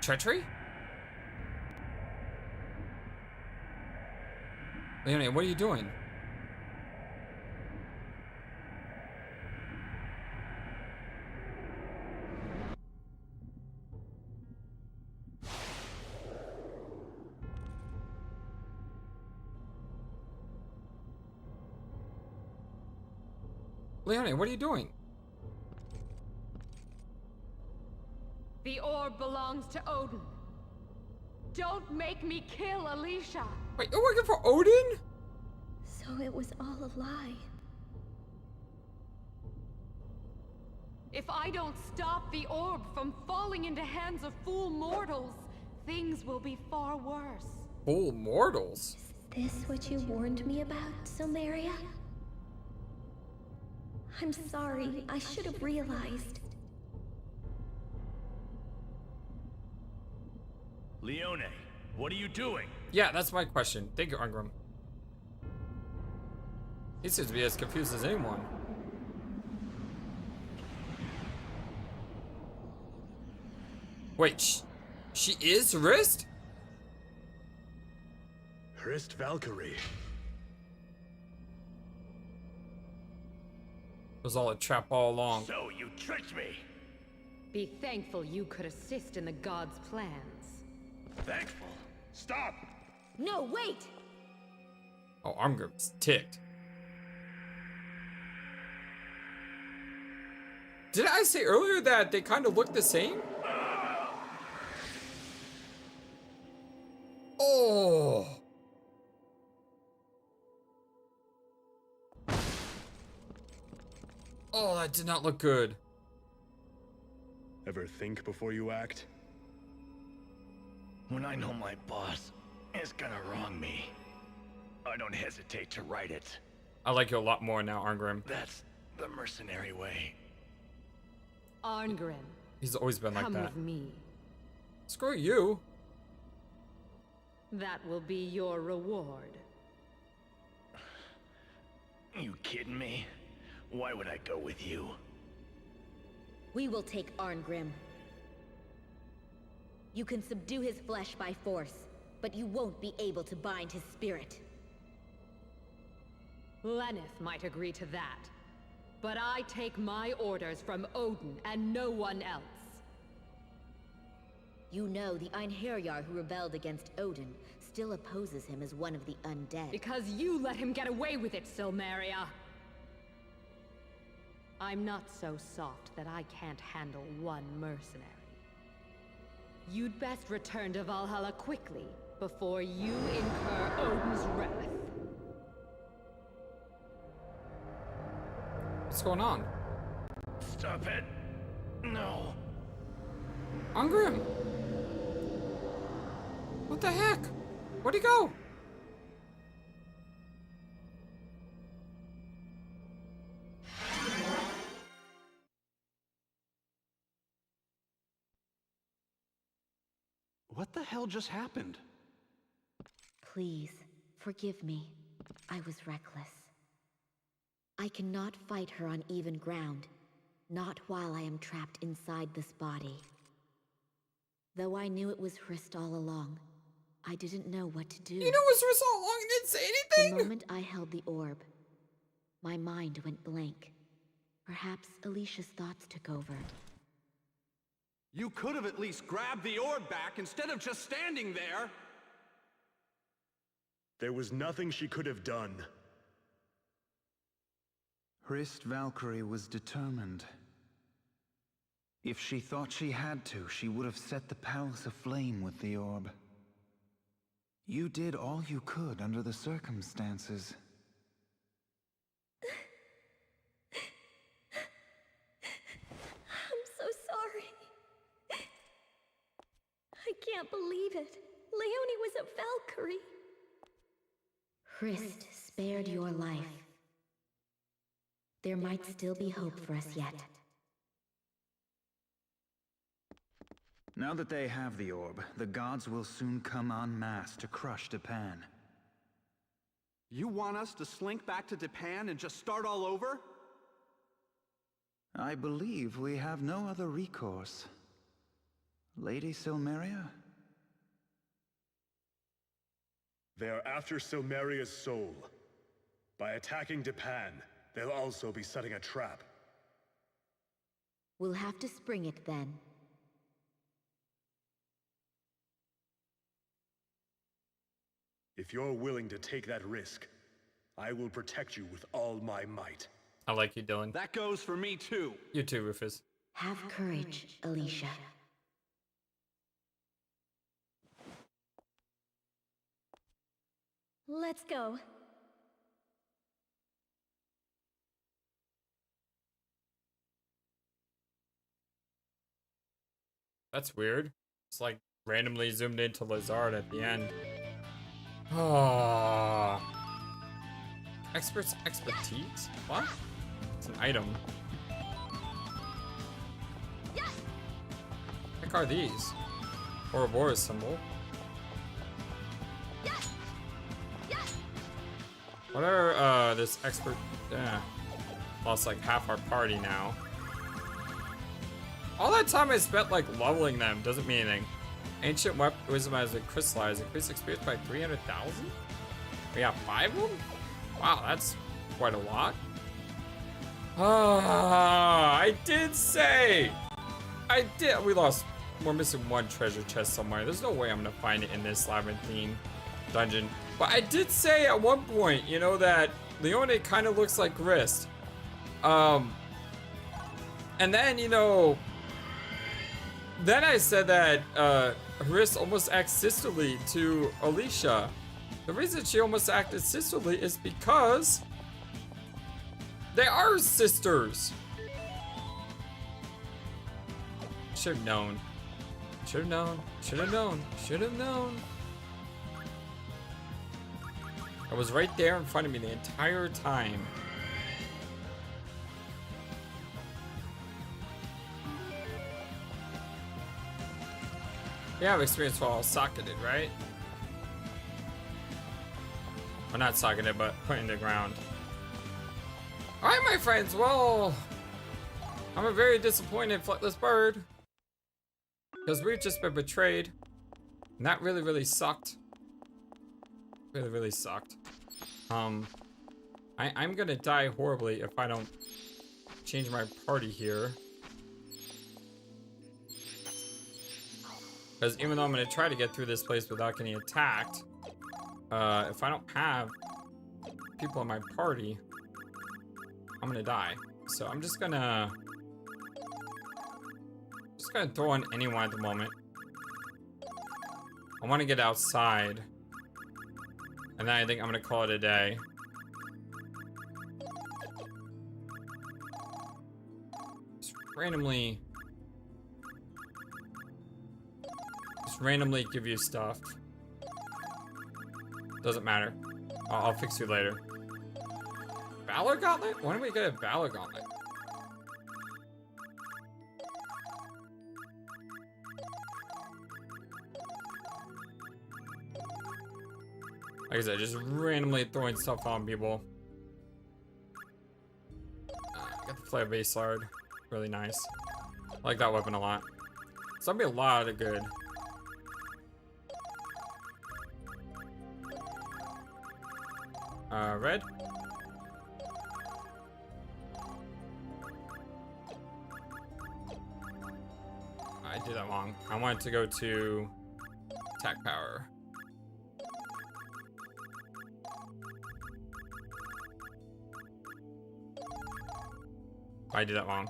Treachery? Leone, what are you doing? Leone, what are you doing? The orb belongs to Odin. Don't make me kill Alicia. Wait, you're working for Odin? So it was all a lie. If I don't stop the orb from falling into hands of fool mortals, things will be far worse. Full mortals? Is this what you warned me about, Silmeria? I'm sorry. I should have realized. Leone, what are you doing? Yeah, that's my question. Thank you, Arngrim. He seems to be as confused as anyone. Wait, she is Wrist? Wrist Valkyrie. It was all a trap all along. So you tricked me. Be thankful you could assist in the gods' plans. Thankful. Stop. No, wait! Oh, Arngrim's ticked. Did I say earlier that they kind of look the same? Oh. Oh, that did not look good. Ever think before you act? When I know my boss is gonna wrong me, I don't hesitate to write it. I like you a lot more now, Arngrim. That's the mercenary way. Arngrim, He's always been like come that. with me. Screw you. That will be your reward. You kidding me? Why would I go with you? We will take Arngrim. You can subdue his flesh by force, but you won't be able to bind his spirit. Lenneth might agree to that. But I take my orders from Odin and no one else. You know the Einherjar who rebelled against Odin still opposes him as one of the undead. Because you let him get away with it, Silmeria. I'm not so soft that I can't handle one mercenary. You'd best return to Valhalla quickly before you incur Odin's wrath. What's going on? Stop it. No. Arngrim! What the heck? Where'd he go? What the hell just happened? Please, forgive me. I was reckless. I cannot fight her on even ground, not while I am trapped inside this body. Though I knew it was Hrist all along, I didn't know what to do. You know it was for so long and didn't say The anything? moment I held the orb, my mind went blank. Perhaps Alicia's thoughts took over. You could have at least grabbed the orb back instead of just standing there! There was nothing she could have done. Hrist Valkyrie was determined. If she thought she had to, she would have set the palace aflame with the orb. You did all you could under the circumstances. I'm so sorry. I can't believe it. Leonie was a Valkyrie. Hrist spared your life. There might still be hope for us yet. Now that they have the orb, the gods will soon come en masse to crush Dipan. You want us to slink back to Dipan and just start all over? I believe we have no other recourse. Lady Silmeria? They are after Silmeria's soul. By attacking Dipan, they'll also be setting a trap. We'll have to spring it then. If you're willing to take that risk, I will protect you with all my might. I like you, Dylan. That goes for me too. You too, Rufus. Have courage, Alicia. Let's go. That's weird. It's like randomly zoomed into Lazard at the end. Oh. Expert's expertise? What? It's an item. What are these? Ouroboros symbol. What are this expert? Lost like half our party now. All that time I spent like leveling them doesn't mean anything. Ancient wisdom has been crystallized. Increased experience by 300,000? We got 5 of them? Wow, that's quite a lot. I did say! We lost. We're missing one treasure chest somewhere. There's no way I'm gonna find it in this labyrinthine dungeon. But I did say at one point, you know, that Leone kind of looks like Hrist. And then, you know, then I said that Hrist almost acts sisterly to Alicia. The reason she almost acted sisterly is because they are sisters. Should have known. Should have known. Should have known. Should have known. I was right there in front of me the entire time. Yeah, I've experienced while socketed, right? Well, not socketed, but put in the ground. Alright, my friends, well, I'm a very disappointed FlightlessBird. Because we've just been betrayed. And that really, really sucked. Really, really sucked. I'm gonna die horribly if I don't change my party here. Because even though I'm gonna try to get through this place without getting attacked, if I don't have people in my party, I'm gonna die. So I'm just gonna throw on anyone at the moment. I want to get outside, and then I think I'm gonna call it a day. Just randomly give you stuff. Doesn't matter. I'll fix you later. Valor Gauntlet? When do we get a Valor Gauntlet? Like I said, just randomly throwing stuff on people. Got the Flare Base Sword. Really nice. I like that weapon a lot. It's gonna be a lot of good. Red. I did that wrong. I wanted to go to attack power. I did that wrong.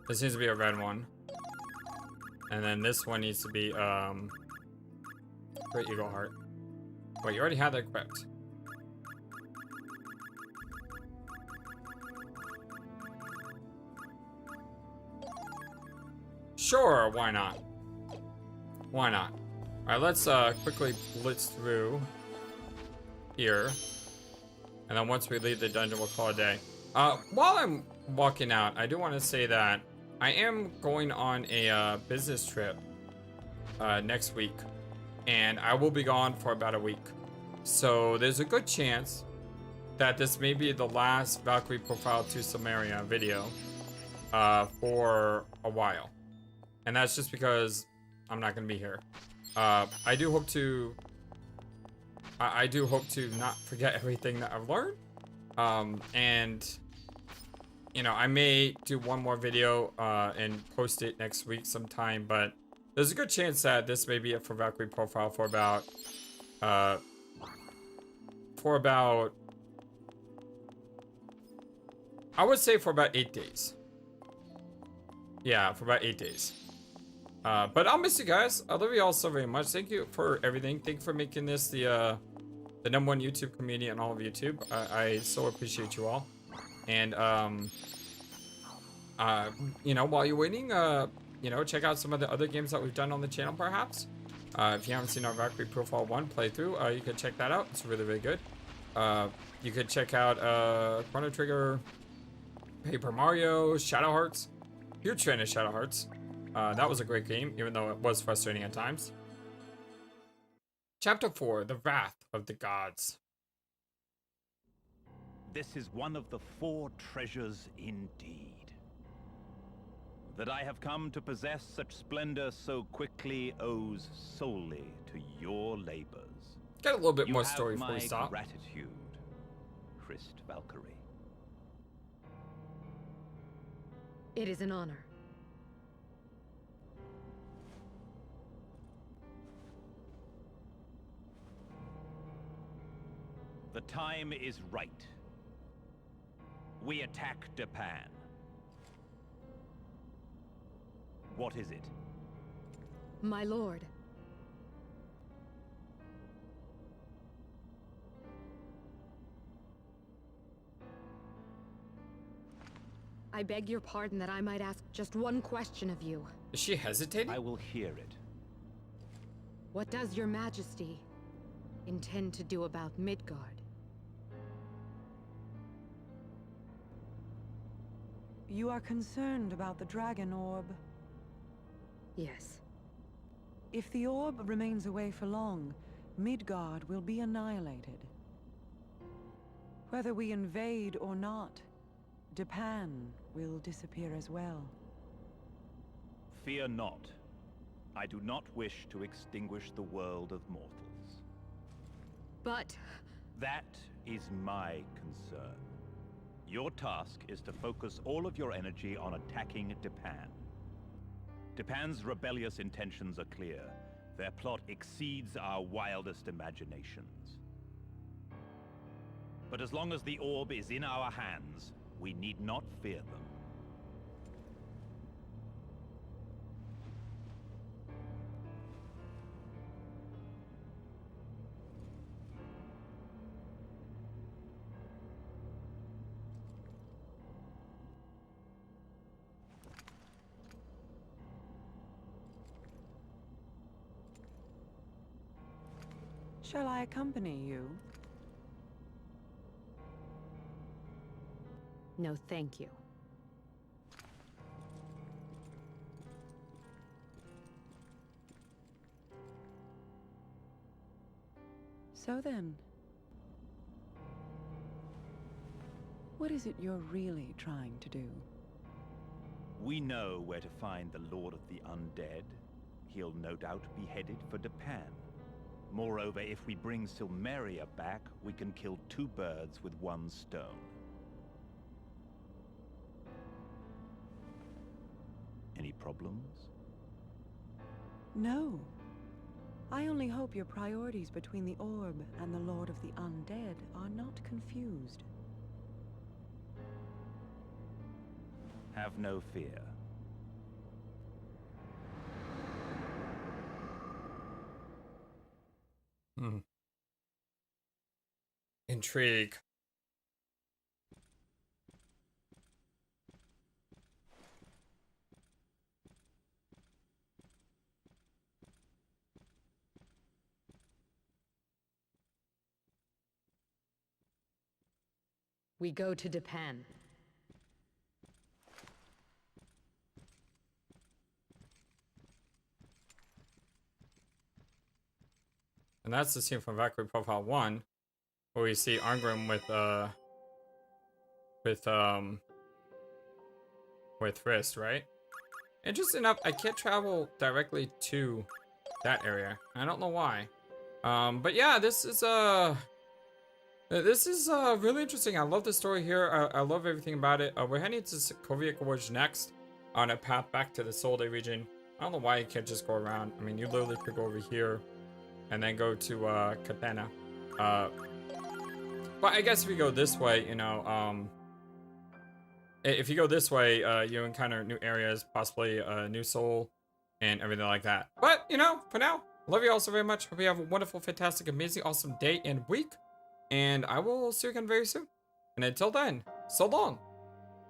This needs to be a red one. And then this one needs to be, Great Eagle Heart. Wait, you already had that equipped. Sure, why not? Why not? Alright, let's quickly blitz through here. And then once we leave the dungeon, we'll call it a day. While I'm walking out, I do want to say that I am going on a business trip next week. And I will be gone for about a week. So there's a good chance that this may be the last Valkyrie Profile to Silmeria video for a while. And that's just because I'm not going to be here. I do hope to not forget everything that I've learned. And you know, I may do one more video and post it next week sometime, but there's a good chance that this may be it for Valkyrie Profile for about I would say for about 8 days. Yeah, for about 8 days. But I'll miss you guys. I love you all so very much. Thank you for everything. Thank you for making this the #1 YouTube community in all of YouTube. I so appreciate you all. And you know, while you're waiting, you know, check out some of the other games that we've done on the channel, perhaps. If you haven't seen our Valkyrie Profile 1 playthrough, you can check that out. It's really, really good. You could check out Chrono Trigger, Paper Mario, Shadow Hearts. Huge fan of Shadow Hearts. That was a great game, even though it was frustrating at times. Chapter 4, The Wrath of the Gods. This is one of the 4 treasures indeed. That I have come to possess such splendor so quickly owes solely to your labors. Got a little bit more story before we stop. stop. Gratitude, Christ Valkyrie. It is an honor. The time is right. We attack Dipan. What is it? My lord. I beg your pardon that I might ask just one question of you. Is she hesitating? I will hear it. What does your majesty intend to do about Midgard? You are concerned about the dragon orb. Yes. If the orb remains away for long, Midgard will be annihilated. Whether we invade or not, Dipan will disappear as well. Fear not. I do not wish to extinguish the world of mortals. But... That is my concern. Your task is to focus all of your energy on attacking Dipan. Dipan's rebellious intentions are clear. Their plot exceeds our wildest imaginations. But as long as the orb is in our hands, we need not fear them. Shall I accompany you? no, thank you. So then, what is it you're really trying to do? We know where to find the Lord of the Undead. He'll no doubt be headed for Dipan. Moreover, if we bring Silmeria back, we can kill 2 birds with 1 stone. Any Any problems? No. I only hope your priorities between the orb and the Lord of the Undead are not confused. Have no fear. Intrigue. We go to Dipan. And that's the scene from Valkyrie Profile 1, where we see Arngrim with Wrist, right? Interesting enough, I can't travel directly to that area. I don't know why. But yeah, this is really interesting. I love the story here. I love everything about it. We're heading to Sokovia Gorge next on a path back to the Solde region. I don't know why you can't just go around. I mean, you literally could go over here and then go to Katana. But I guess if you go this way, you know, if you go this way, you encounter new areas, possibly a new soul, and everything like that. But, you know, for now, love you all so very much. Hope you have a wonderful, fantastic, amazing, awesome day and week. And I will see you again very soon. And until then, so long,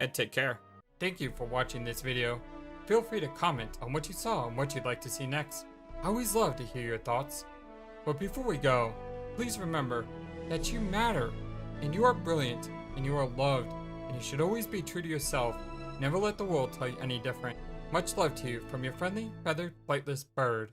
and take care. Thank you for watching this video. Feel free to comment on what you saw and what you'd like to see next. I always love to hear your thoughts. But before we go, please remember that you matter, and you are brilliant, and you are loved, and you should always be true to yourself. Never let the world tell you any different. Much love to you from your friendly, feathered, flightless bird.